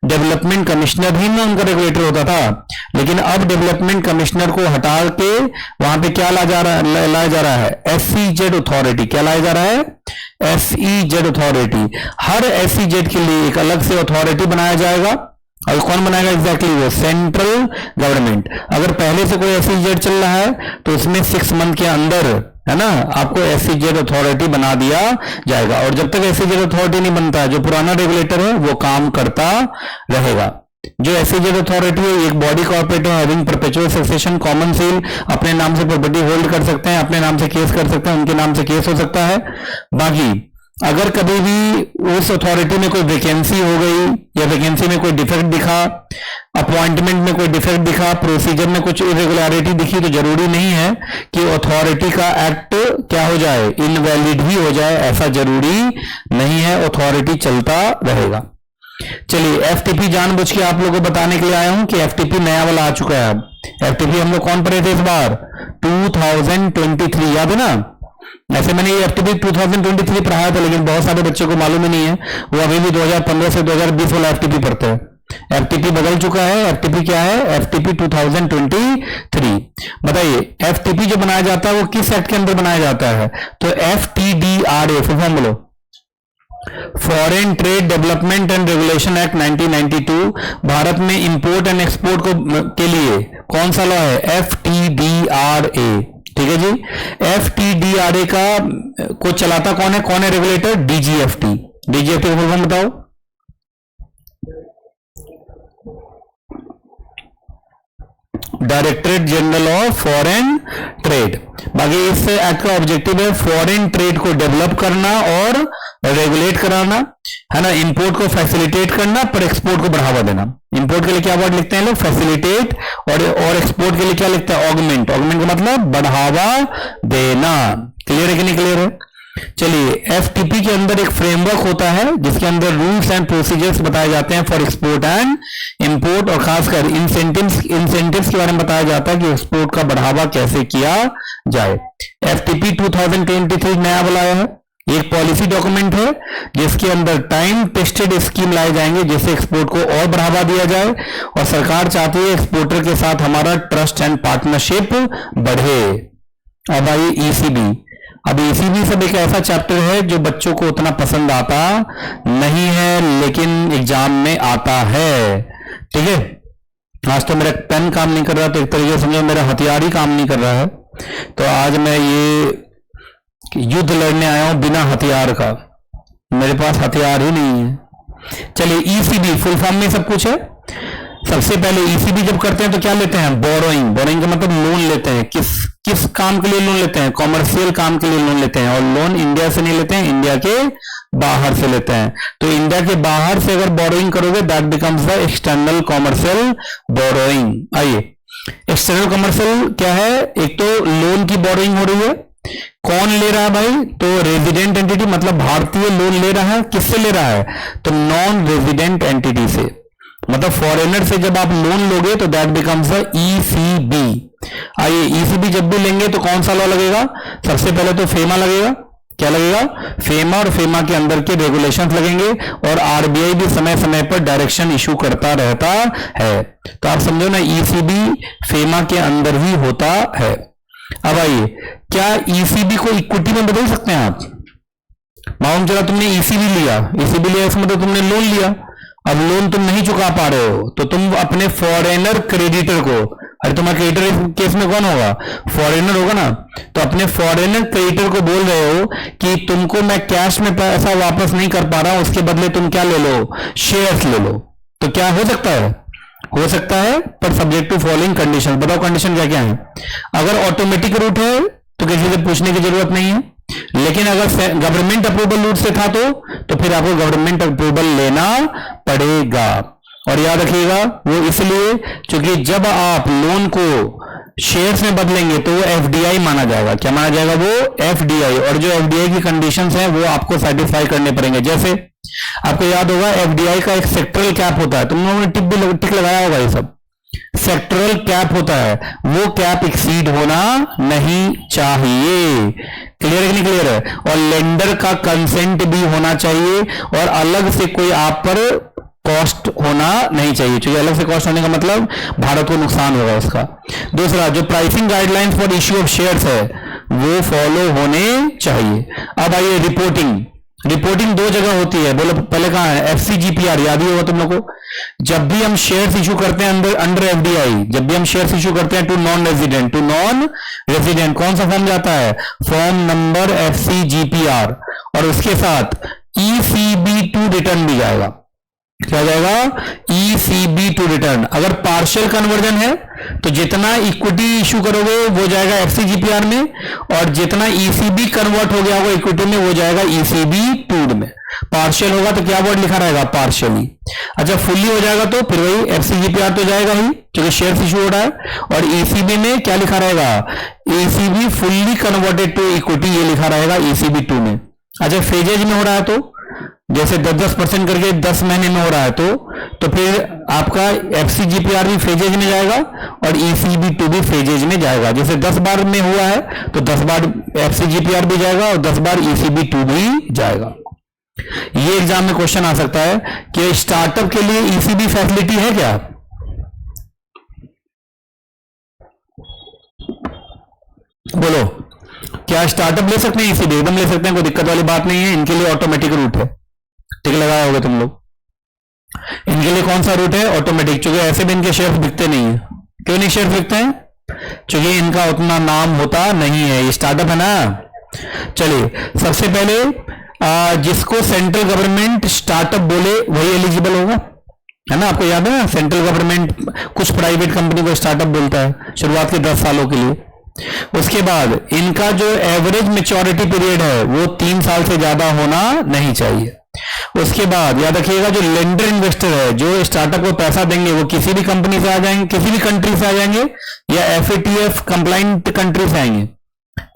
डेवलपमेंट कमिश्नर ही में उनका रेगुलेटर होता था। लेकिन अब डेवलपमेंट कमिश्नर को हटा के वहां पे क्या लाया जा रहा है? SEZ authority. क्या लाया जा रहा है? SEZ authority. हर एसईजेड के लिए एक अलग से अथॉरिटी बनाया जाएगा। और कौन बनाएगा एग्जैक्टली? वो सेंट्रल गवर्नमेंट। अगर पहले से कोई एसईजेड चल रहा है तो उसमें 6 मंथ के अंदर, है ना, आपको एसईजेड अथॉरिटी बना दिया जाएगा। और जब तक एसईजेड अथॉरिटी नहीं बनता है, जो पुराना रेगुलेटर है वो काम करता रहेगा। जो एसईजेड अथॉरिटी है एक body corporate having perpetual succession common seal, अपने नाम से प्रॉपर्टी होल्ड कर सकते हैं, अपने नाम से केस कर सकते हैं, उनके नाम से केस हो सकता है। बाकी अगर कभी भी उस अथॉरिटी में कोई वैकेंसी हो गई या वैकेंसी में कोई डिफेक्ट दिखा, अपॉइंटमेंट में कोई डिफेक्ट दिखा, प्रोसीजर में कुछ इरेगुलरिटी दिखी, तो जरूरी नहीं है कि अथॉरिटी का एक्ट क्या हो जाए? इनवैलिड ही हो जाए, ऐसा जरूरी नहीं है, अथॉरिटी चलता रहेगा। चलिए, एफटीपी जानबूझ के आप लोगों को बताने के लिए आया हूं कि एफटीपी नया वाला आ चुका है। अब एफटीपी हम लोग कौन पढ़े थे इस बार? 2023, याद है ना? ऐसे मैंने ये एफटीपी 2023 पढ़ाया था, लेकिन बहुत सारे बच्चों को मालूम ही नहीं है, वो अभी भी 2015 से 2020 वाला एफटीपी पढ़ते हैं। एफटीपी बदल चुका है। एफटीपी क्या है? एफटीपी 2023। बताइए, एफटीपी जो बनाया जाता है वो किस एक्ट के अंदर बनाया जाता है? तो एफटीडीआरए, फुल फॉर्म बोलो। Foreign trade development and regulation act 1992। Bharat में इंपोर्ट एंड एक्सपोर्ट के लिए कौन सा लॉ है? एफटीडीआरए। ठीक है जी। एफटीडीआरए को चलाता कौन है? कौन है रेगुलेटर? डीजीएफटी। डीजीएफटी का फुल फॉर्म बताओ। Directorate general of foreign trade. बाकी इस एक्ट का ऑब्जेक्टिव है फॉरेन ट्रेड को डेवलप करना और रेगुलेट कराना, है ना, इंपोर्ट को फैसिलिटेट करना पर एक्सपोर्ट को बढ़ावा देना। इंपोर्ट के लिए क्या वर्ड लिखते हैं लोग? फैसिलिटेट। और एक्सपोर्ट के लिए क्या लिखते हैं? ऑगमेंट। ऑगमेंट का मतलब बढ़ावा देना। क्लियर है कि नहीं क्लियर है? चलिए, एफटीपी के अंदर एक फ्रेमवर्क होता है जिसके अंदर रूल्स एंड प्रोसीजर्स बताए जाते हैं फॉर एक्सपोर्ट एंड इंपोर्ट, और खासकर इंसेंटिव्स के बारे में बताया जाता है कि एक्सपोर्ट का बढ़ावा कैसे किया जाए। एफटीपी 2023 नया वाला आया है। एक पॉलिसी डॉक्यूमेंट है जिसके अंदर टाइम टेस्टेड स्कीम लाए जाएंगे जिससे एक्सपोर्ट को और बढ़ावा दिया जाए, और सरकार चाहती है एक्सपोर्टर के साथ हमारा ट्रस्ट एंड पार्टनरशिप बढ़े। अब आई ईसीबी। अब ईसीबी सब एक ऐसा चैप्टर है जो बच्चों को उतना पसंद आता नहीं है, लेकिन एग्जाम में आता है। ठीक है, आज तो मेरा पेन काम नहीं कर रहा, तो एक तरीके से समझो मेरा हथियार ही काम नहीं कर रहा है। तो आज मैं ये युद्ध लड़ने आया हूं बिना हथियार का, मेरे पास हथियार ही नहीं है। चलिए, ईसीबी फुल फॉर्म में सब कुछ है। सबसे पहले ईसीबी जब करते हैं तो क्या लेते हैं? बोरोइंग। बोरोइंग का मतलब लोन लेते हैं। किस काम के लिए लोन लेते हैं? कॉमर्शियल काम के लिए लोन लेते हैं, और लोन इंडिया से नहीं लेते हैं, इंडिया के बाहर से लेते हैं। तो इंडिया के बाहर से अगर बोरोइंग करोगे that becomes the external commercial borrowing. आइए, एक्सटर्नल कॉमर्शियल क्या है? एक तो लोन की बोरोइंग हो रही है। कौन ले रहा है भाई? तो रेजिडेंट एंटिटी, मतलब भारतीय लोन ले रहा है। किससे ले रहा है? तो नॉन रेजिडेंट एंटिटी से, मतलब फॉरेनर से जब आप लोन लोगे तो दैट बिकम्स द ईसीबी। आइए, ईसीबी जब भी लेंगे तो कौन सा लॉ लगेगा? सबसे पहले तो फेमा लगेगा। क्या लगेगा? फेमा और फेमा के अंदर के रेगुलेशंस लगेंगे, और आरबीआई भी समय समय पर डायरेक्शन इशू करता रहता है। तो आप समझो ना, ईसीबी फेमा के अंदर ही होता है। अब आइए, क्या ईसीबी को इक्विटी में बदल सकते हैं आप? मालूम चला तुमने ईसीबी लिया, ईसीबी लिया इसका मतलब तुमने लोन लिया, अब लोन तुम नहीं चुका पा रहे हो, तो तुम अपने फॉरेनर क्रेडिटर को, अरे तुम्हारा क्रेडिटर केस में कौन होगा? फॉरेनर होगा ना। तो अपने फॉरेनर क्रेडिटर को बोल रहे हो कि तुमको मैं कैश में पैसा वापस नहीं कर पा रहा हूं, उसके बदले तुम क्या ले लो? शेयर्स ले लो। तो क्या हो सकता है? हो सकता है, पर सब्जेक्ट टू फॉलोइंग कंडीशन। बताओ कंडीशन क्या क्या है? अगर ऑटोमेटिक रूट है तो किसी से पूछने की जरूरत नहीं है, लेकिन अगर गवर्नमेंट अप्रूवल रूट से था तो फिर आपको गवर्नमेंट अप्रूवल लेना पड़ेगा। और याद रखिएगा, वो इसलिए क्योंकि जब आप लोन को शेयर्स में बदलेंगे तो वो एफडीआई माना जाएगा। क्या माना जाएगा? वो एफडीआई। और जो एफडीआई की कंडीशंस हैं वो आपको सेटिस्फाई करने पड़ेंगे। जैसे आपको याद होगा, एफडीआई का एक सेक्टरल कैप होता है, तुम लोगों ने टिक लगाया होगा, ये सब सेक्टरल कैप होता है, वो कैप एक्सीड होना नहीं चाहिए। क्लियर है कि नहीं क्लियर है? और लेंडर का कंसेंट भी होना चाहिए, और अलग से कोई आप पर कॉस्ट होना नहीं चाहिए, क्योंकि अलग से कॉस्ट होने का मतलब भारत को नुकसान होगा उसका। दूसरा, जो pricing guidelines for issue of shares है वो फॉलो होने चाहिए। अब आइए रिपोर्टिंग। रिपोर्टिंग दो जगह होती है, बोलो पहले कहां है? एफसीजीपीआर, याद ही होगा तुम लोग को। जब भी हम शेयर्स इशू करते हैं अंदर अंडर एफडीआई, जब भी हम शेयर्स इशू करते हैं टू नॉन रेजिडेंट, कौन सा फॉर्म जाता है? फॉर्म नंबर एफसीजीपीआर, और उसके साथ ईसीबी2 रिटर्न भी जाएगा। क्या जाएगा? ECB to return. अगर पार्शियल कन्वर्जन है तो जितना इक्विटी इशू करोगे वो जाएगा एफसीजीपीआर में, और जितना ईसीबी कन्वर्ट हो गया होगा इक्विटी में वो जाएगा ईसीबी टू में। पार्शियल होगा तो क्या वर्ड लिखा रहेगा? पार्शियली। अच्छा, फुल्ली हो जाएगा तो फिर वही एफसीजीपीआर तो जाएगा ही क्योंकि शेयर इशू हो रहा है, और ईसीबी में क्या लिखा रहेगा? ECB fully converted to equity, ये लिखा रहेगा ईसीबी टू में। अच्छा, फेजेज में हो रहा है तो जैसे 10-10% करके 10 महीने में हो रहा है तो फिर आपका एफसीजीपीआर भी फेजेज में जाएगा और ईसीबी2 भी फेजेज में जाएगा। जैसे 10 बार में हुआ है तो 10 बार एफसीजीपीआर भी जाएगा और 10 बार ईसीबी2 भी जाएगा। ये एग्जाम में क्वेश्चन आ सकता है कि स्टार्टअप के लिए ईसीबी फैसिलिटी है क्या? बोलो, क्या स्टार्टअप ले सकते हैं ईसीबी? एकदम ले सकते हैं, कोई दिक्कत वाली बात नहीं है। इनके लिए ऑटोमेटिक रूट है, टिक लगाया होगा तुम लोग। इनके लिए कौन सा रूट है? ऑटोमेटिक, क्योंकि ऐसे भी इनके शेयर बिकते नहीं है। क्यों नहीं शेयर बिकते हैं? क्योंकि इनका उतना नाम होता नहीं है, ये स्टार्टअप है ना। चलिए, सबसे पहले जिसको सेंट्रल गवर्नमेंट स्टार्टअप बोले वही एलिजिबल होगा, है ना। आपको याद है ना, सेंट्रल गवर्नमेंट कुछ प्राइवेट कंपनी को स्टार्टअप बोलता है शुरुआत के 10 सालों के लिए। उसके बाद इनका जो एवरेज मेच्योरिटी पीरियड है वो 3 साल से ज्यादा होना नहीं चाहिए। उसके बाद याद रखिएगा, जो लेंडर इन्वेस्टर है, जो स्टार्टअप को पैसा देंगे, वो किसी भी कंपनी से आ जाएंगे, किसी भी कंट्री से आ जाएंगे, या एफएटीएफ कंप्लाइंट कंट्री से आएंगे।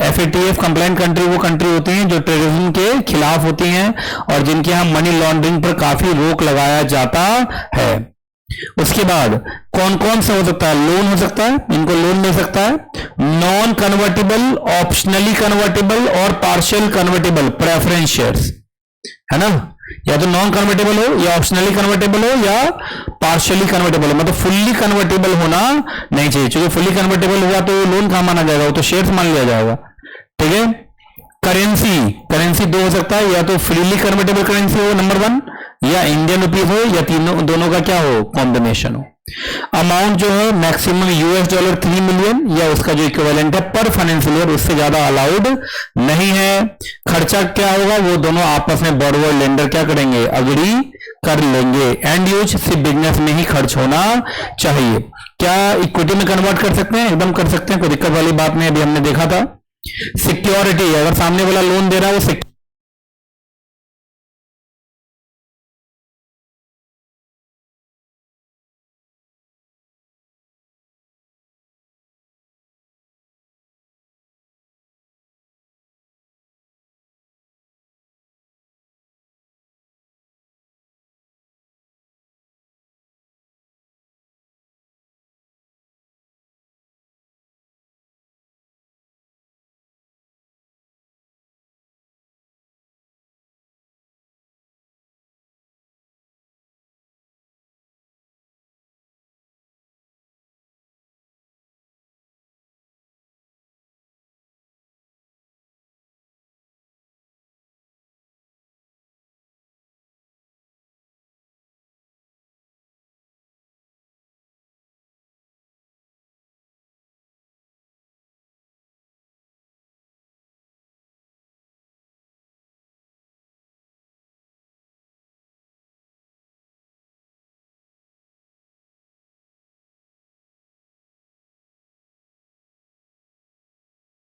एफएटीएफ कंप्लाइंट कंट्री वो कंट्री होती हैं जो टेररिज्म के खिलाफ होती हैं और जिनके यहाँ मनी लॉन्ड्रिंग पर काफी रोक लगाया जाता है। उसके बाद कौन कौन सा हो सकता है? लोन हो सकता है, इनको लोन मिल सकता है, नॉन कन्वर्टेबल, ऑप्शनली कन्वर्टेबल और पार्शियल कन्वर्टेबल प्रेफरेंस शेयर्स, है ना। या तो नॉन कन्वर्टेबल हो, या ऑप्शनली कन्वर्टेबल हो, या पार्शियली कन्वर्टेबल हो, मतलब फुल्ली कन्वर्टेबल होना नहीं चाहिए, क्योंकि फुल्ली कन्वर्टेबल हुआ तो लोन कहां माना जाएगा? वो तो शेयर्स मान लिया जाएगा। ठीक है। करेंसी, करेंसी दो हो सकता है, या तो फ्रीली कन्वर्टेबल करेंसी हो नंबर 1, या इंडियन रुपीज हो, या तीनों दोनों का क्या हो? कॉम्बिनेशन हो। अमाउंट जो है मैक्सिमम $3 मिलियन या उसका जो इक्विवेलेंट है पर फाइनेंशियल ईयर, उससे ज्यादा अलाउड नहीं है। खर्चा क्या होगा? वो दोनों आपस में बोरोवर लेंडर क्या करेंगे? अग्री कर लेंगे। एंड यूज सिर्फ बिजनेस में ही खर्च होना चाहिए। क्या इक्विटी में कन्वर्ट कर सकते हैं? एकदम कर सकते हैं, कोई दिक्कत वाली बात नहीं। अभी हमने देखा था सिक्योरिटी, अगर सामने वाला लोन दे रहा है वो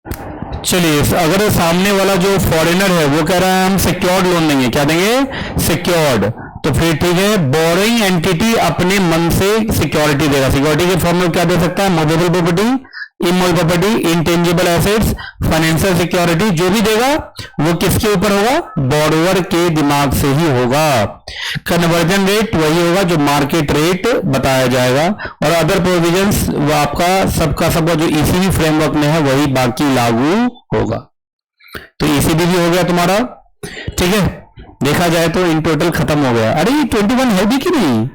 चलिए, अगर सामने वाला जो फॉरेनर है वो कह रहा है हम सिक्योर्ड लोन देंगे, क्या देंगे, सिक्योर्ड, तो फिर ठीक है, बोरोइंग एंटिटी अपने मन से सिक्योरिटी देगा। सिक्योरिटी के फॉर्म में क्या दे सकता है, movable property, immovable property, intangible assets, financial security, जो भी देगा वो किसके ऊपर होगा, बोरोवर के दिमाग से ही होगा। कन्वर्जन रेट वही होगा जो मार्केट रेट बताया जाएगा, और अदर प्रोविजंस वो आपका सबका जो ईसीबी फ्रेमवर्क में है वही बाकी लागू होगा। तो ईसीबी भी हो गया तुम्हारा, ठीक है। देखा जाए तो इन टोटल खत्म हो गया। अरे ये 21 है भी कि नहीं,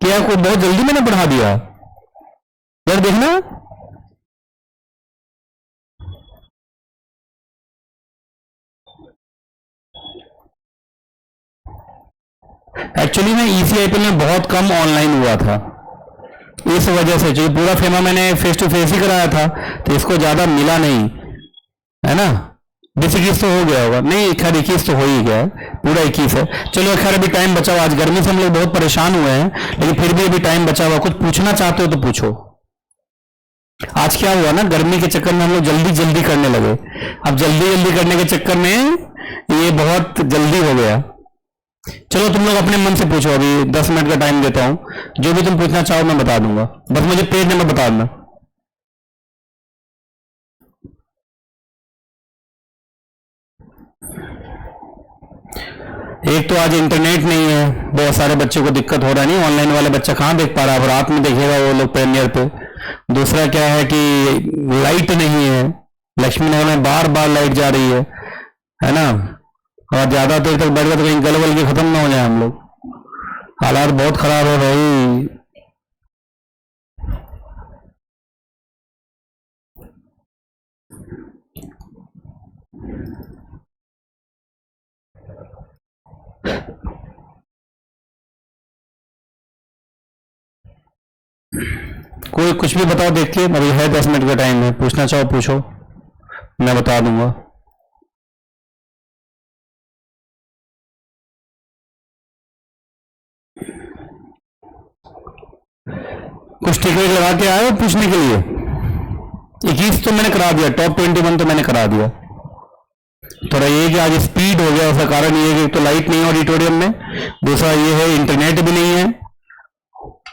क्या को बहुत जल्दी मैंने बढ़ा दिया यार, देखना। एक्चुअली में ईसीआईपीएल में बहुत कम ऑनलाइन हुआ था, इस वजह से जो पूरा फेमा मैंने फेस टू फेस ही कराया था, तो इसको ज्यादा मिला नहीं है ना। 20-21 तो हो गया होगा, नहीं खैर 21 तो हो ही गया है, पूरा 21 है। चलो खैर अभी टाइम बचा हुआ, आज गर्मी से हम लोग बहुत परेशान हुए हैं, लेकिन फिर भी अभी टाइम बचा हुआ। कुछ पूछना चाहते हो तो पूछो। आज क्या हुआ ना, गर्मी के चक्कर में हम लोग जल्दी जल्दी करने लगे। अब जल्दी जल्दी करने के चक्कर में ये बहुत जल्दी हो गया। चलो तुम लोग अपने मन से पूछो, अभी 10 मिनट का टाइम देता हूं, जो भी तुम पूछना चाहो मैं बता दूंगा, बस मुझे पेज नंबर बता देना। एक तो आज इंटरनेट नहीं है, बहुत सारे बच्चों को दिक्कत हो रहा नहीं, ऑनलाइन वाले बच्चा कहाँ देख पा रहा है, रात में देखेगा वो लोग प्रीमियर पे। दूसरा क्या है कि लाइट नहीं है, लक्ष्मी नगर में बार बार लाइट जा रही है ना, और ज्यादा देर तक बैठ गए तो कहीं गल वल के खत्म ना हो जाए हम लोग, हालात बहुत खराब है भाई। कोई कुछ भी बताओ, देख के अभी है 10 मिनट का टाइम है, पूछना चाहो पूछो, मैं बता दूंगा। कुछ टिकट लगा के आए पूछने के लिए। 21 तो मैंने करा दिया, टॉप 21 तो मैंने करा दिया। थोड़ा ये कि आज स्पीड हो गया, उसका कारण ये कि तो लाइट नहीं है ऑडिटोरियम में, दूसरा ये है इंटरनेट भी नहीं है,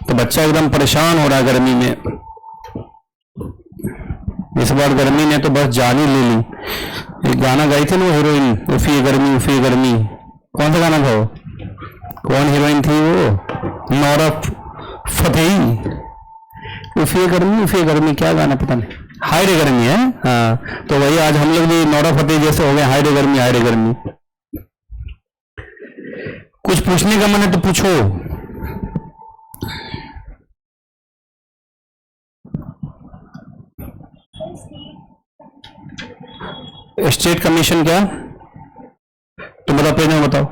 तो बच्चा एकदम परेशान हो रहा है गर्मी में। इस बार गर्मी ने तो बस जान ही ले ली। एक गाना गाई थी ना हीरोइन, उफी गर्मी, कौन सा गाना था वो, कौन हीरोइन थी वो, नौरा फतेही, उफी गर्मी क्या गाना पता नहीं, हाय रे गर्मी है, हाँ। तो वही आज हम लोग भी नौरा फतेही जैसे हो गए, हाय रे गर्मी। कुछ पूछने का मन है तो पूछो। स्टेट कमीशन क्या, तुम बताओ, पेज नंबर बताओ,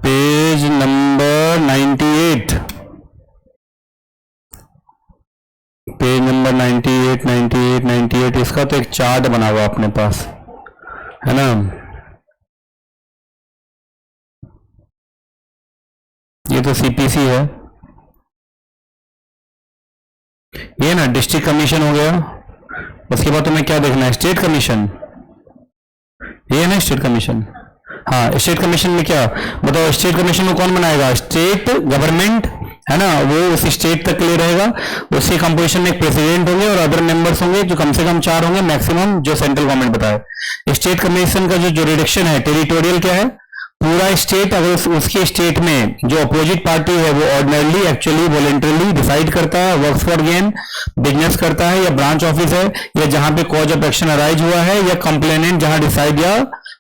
पेज नंबर 98, पेज नंबर 98। इसका तो एक चार्ट बना हुआ अपने पास है ना, ये तो सीपीसी है, ये ना डिस्ट्रिक्ट कमीशन हो गया। उसके बाद तुम्हें क्या देखना है, स्टेट कमीशन, ये ना स्टेट कमीशन, हाँ स्टेट कमीशन में क्या बताओ, स्टेट कमीशन में कौन बनाएगा, स्टेट गवर्नमेंट है ना, वो उस स्टेट तक के लिए रहेगा, उसके कंपोजिशन में एक प्रेसिडेंट होंगे और अदर मेंबर्स होंगे जो कम से कम 4 होंगे मैक्सिमम, जो सेंट्रल गवर्नमेंट बताए। स्टेट कमीशन का जो रिडक्शन है, टेरिटोरियल क्या है, पूरा स्टेट अगर उसके स्टेट में जो अपोजिट पार्टी है वो ऑर्डिनरली एक्चुअली वॉलेंटरली डिसाइड करता है, वर्क्स फॉर गेन, बिजनेस करता है, या ब्रांच ऑफिस है, या जहां पे कॉज ऑफ एक्शन अराइज हुआ है, या कंप्लेनेंट जहां डिसाइड या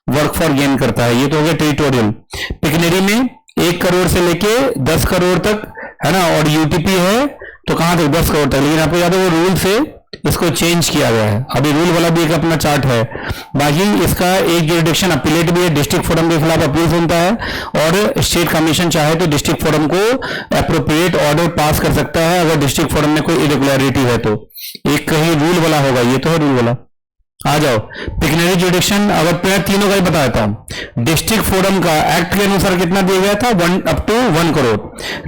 वर्क फॉर गेन करता है, ये तो हो गया टेरिटोरियल। पिकनरी में 1 करोड़ से लेके 10 करोड़ तक है ना, और यूटीपी है तो कहां तक 10 करोड़ तक, लेकिन आपको याद है वो रूल से इसको चेंज किया गया है, अभी रूल वाला भी एक अपना चार्ट है। बाकी इसका एक जुरिडिक्शन अपीलेट भी है, डिस्ट्रिक्ट फोरम के खिलाफ अपील सुनता है, और स्टेट कमीशन चाहे तो डिस्ट्रिक्ट फोरम को अप्रोप्रिएट ऑर्डर पास कर सकता है अगर डिस्ट्रिक्ट फोरम में कोई इरेगुलरिटी है तो। एक कहीं रूल वाला होगा, ये तो है रूल वाला। आ जाओ, पिकनरी जुडिक्शन अगर मैं तीनों का ही बताता हूं। डिस्ट्रिक्ट फोरम का एक्ट के अनुसार कितना दिया गया था, अप टू 1 करोड़,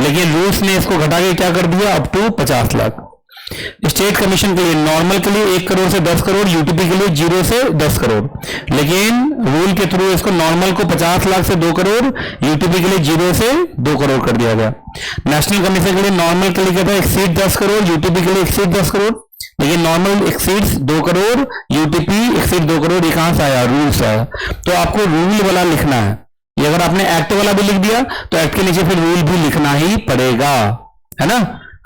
लेकिन रूल्स ने इसको घटा के क्या कर दिया, up to 50 lakh. State commission के लिए नॉर्मल के लिए 1 करोड़ से 10 करोड़, यूटीपी के लिए 0 से 10 करोड़, लेकिन रूल के थ्रू इसको नॉर्मल को 50 लाख से 2 करोड़, यूटीपी के लिए 0 से 2 करोड़ कर दिया गया। नेशनल कमीशन के लिए नॉर्मल के लिए क्या था, एक्सीड 10 करोड़, यूटीपी के लिए एक्सीड 10 करोड़, लेकिन normal exceeds 2 crore, UTP exceed 2 crore. ये कहां से आया, रूल से आया। तो आपको रूल वाला लिखना है। ये अगर आपने एक्ट वाला भी लिख दिया तो एक्ट के नीचे फिर रूल भी लिखना ही पड़ेगा, है ना।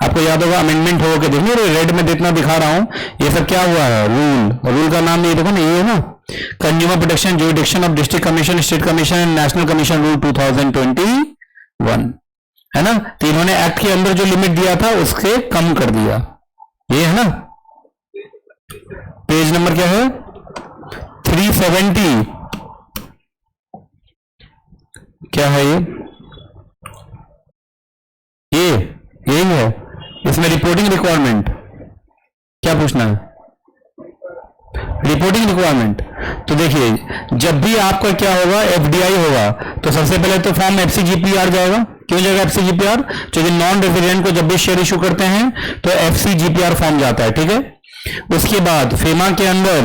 आपको याद होगा अमेंडमेंट हो के देखिए, रेड में जितना दिखा रहा हूं ये सब क्या हुआ है, रूल। रूल का नाम ये देखो ना, ये है ना, consumer protection jurisdiction of district commission, state commission and national commission rule 2021, है ना। तो इन्होंने एक्ट के अंदर जो लिमिट दिया था उसके कम कर दिया, ये है ना। पेज नंबर क्या है, 370। क्या है ये यही है। इसमें रिपोर्टिंग रिक्वायरमेंट क्या पूछना है, रिपोर्टिंग रिक्वायरमेंट। तो देखिए जब भी आपका क्या होगा, एफडीआई होगा, तो सबसे पहले तो फॉर्म एफसीजीपीआर जाएगा। क्यों जाएगा एफसीजीपीआर, क्योंकि नॉन रेजिडेंट को जब भी शेयर इशू करते हैं तो एफसीजीपीआर फॉर्म जाता है, ठीक है। उसके बाद फेमा के अंदर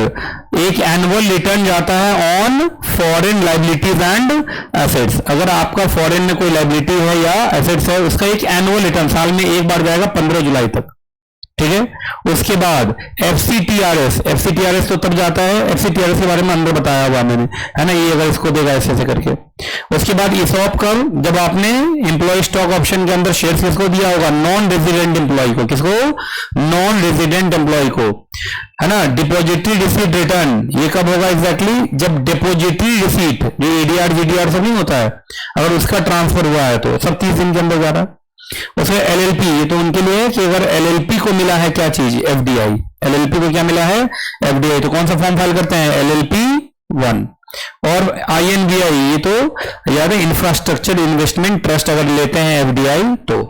एक एनुअल रिटर्न जाता है on foreign liabilities and assets. अगर आपका फॉरेन में कोई लाइबिलिटी है या एसेट्स है, उसका एक एनुअल रिटर्न साल में एक बार जाएगा 15 जुलाई तक, ठीक है। उसके बाद एफसीटीआरएस, एफसीटीआरएस तो तब जाता है, एफसीटीआरएस के बारे में अंदर बताया हुआ मैंने, है ना। ये अगर इसको देगा ऐसे करके। उसके बाद ईसॉप कब, जब आपने एम्प्लॉय स्टॉक ऑप्शन के अंदर शेयर किसको दिया होगा, नॉन रेजिडेंट एम्प्लॉय को। किसको, नॉन रेजिडेंट एम्प्लॉय को, है ना। डिपॉजिटरी रिसीट रिटर्न ये कब होगा एग्जैक्टली, जब डिपॉजिटरी रिसीट जो एडीआर जीडीआर सब नहीं होता है, अगर उसका ट्रांसफर हुआ है तो सब 30 दिन के अंदर जा रहा है। उसमें एलएलपी, ये तो उनके लिए है कि अगर एलएलपी को मिला है क्या चीज, एफडीआई, एलएलपी को क्या मिला है, एफडीआई, तो कौन सा फॉर्म फाइल करते हैं, एलएलपी 1। और आईएनबीआई, ये तो याद है, इंफ्रास्ट्रक्चर इन्वेस्टमेंट ट्रस्ट अगर लेते हैं एफडीआई तो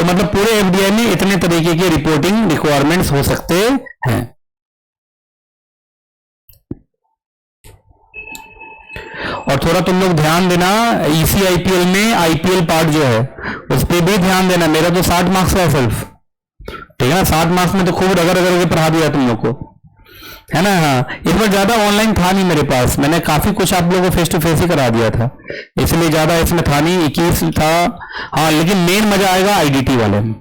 मतलब पूरे एफडीआई में इतने तरीके के रिपोर्टिंग रिक्वायरमेंट्स हो सकते हैं। और थोड़ा तुम लोग ध्यान देना, ईसीआईपीएल में आईपीएल पार्ट जो है उस पर भी ध्यान देना। मेरा तो 60 मार्क्स का है सिर्फ, ठीक है ना। 60 मार्क्स में तो खूब रगड़ रगड़ के पढ़ा दिया तुम लोग को, है ना। हाँ, इस बार ज्यादा ऑनलाइन था नहीं मेरे पास, मैंने काफी कुछ आप लोगों को फेस टू फेस ही करा दिया था, इसलिए ज्यादा इसमें था नहीं, 21 था। हाँ, लेकिन मेन मजा आएगा आईडीटी वाले में।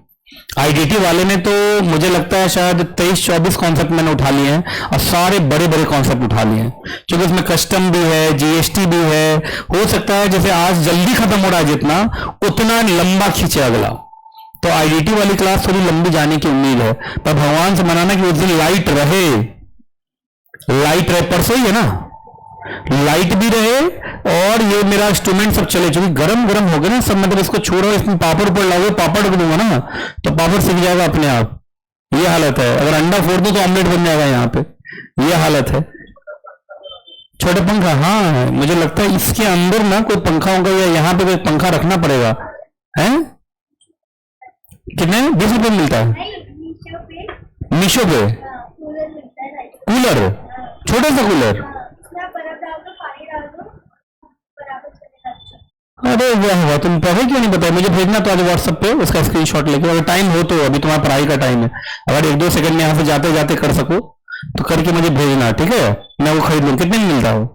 आईडीटी वाले में तो मुझे लगता है शायद 23-24 कॉन्सेप्ट मैंने उठा लिए हैं, और सारे बड़े बड़े कॉन्सेप्ट उठा लिए हैं, क्योंकि उसमें कस्टम भी है, जीएसटी भी है। हो सकता है जैसे आज जल्दी खत्म हो रहा है जितना, उतना लंबा खींचे अगला। तो आईडीटी वाली क्लास थोड़ी लंबी जाने की उम्मीद है, पर भगवान से मनाना कि उस दिन लाइट रहे, परसों ही है ना, लाइट भी रहे और ये मेरा इंस्ट्रूमेंट सब चले, क्योंकि गरम गरम हो गए ना सब। मतलब इसको छोड़ो, इसमें पापड़ ऊपर लाओगे, पापड़ रख दूंगा ना तो पापड़ सीख जाएगा अपने आप। ये हालत है, अगर अंडा फोड़ दो तो ऑमलेट बन जाएगा यहाँ पे, ये हालत है। छोटे पंखा, हाँ मुझे लगता है इसके अंदर ना कोई पंखा होगा, या यहाँ पे कोई पंखा रखना पड़ेगा, है। कितने 20 रुपए मिलता है मीशो पे, कूलर, छोटा सा कूलर। अरे वाह वाह, तुम पढ़े क्यों नहीं बताया, मुझे भेजना तो आज व्हाट्सएप पे उसका स्क्रीनशॉट लेके, अगर टाइम हो तो। अभी तुम्हारा पढ़ाई का टाइम है, अगर 1-2 सेकंड में यहाँ से जाते जाते कर सको तो करके मुझे भेजना, ठीक है। मैं वो खरीद लूँ। कितने में मिलता हो,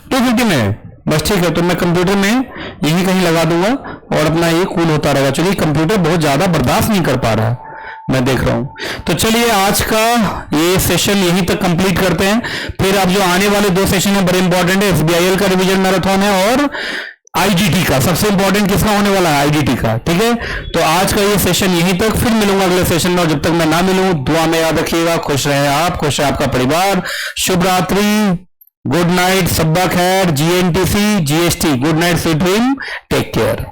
250 में, बस ठीक है। तो मैं कंप्यूटर में यही कहीं लगा दूंगा और अपना ये कूल होता रहेगा, क्योंकि कंप्यूटर बहुत ज्यादा बर्दाश्त नहीं कर पा रहा है, मैं देख रहा हूं। तो चलिए आज का ये सेशन यहीं तक कंप्लीट करते हैं। फिर अब जो आने वाले 2 सेशन है बड़े इंपॉर्टेंट है, एसबीआईएल का रिवीजन मैराथन है और आईडीटी का। सबसे इंपॉर्टेंट किसका होने वाला है, आईडीटी का, ठीक है। तो आज का ये सेशन यहीं तक, फिर मिलूंगा अगले सेशन में। और जब तक मैं ना मिलूं, दुआ में याद रखिएगा। खुश रहे आप, खुश रहे आपका परिवार। शुभ रात्रि, गुड नाइट, सब्बा खैर, GNTC, GST, good night, sweet dream, take care.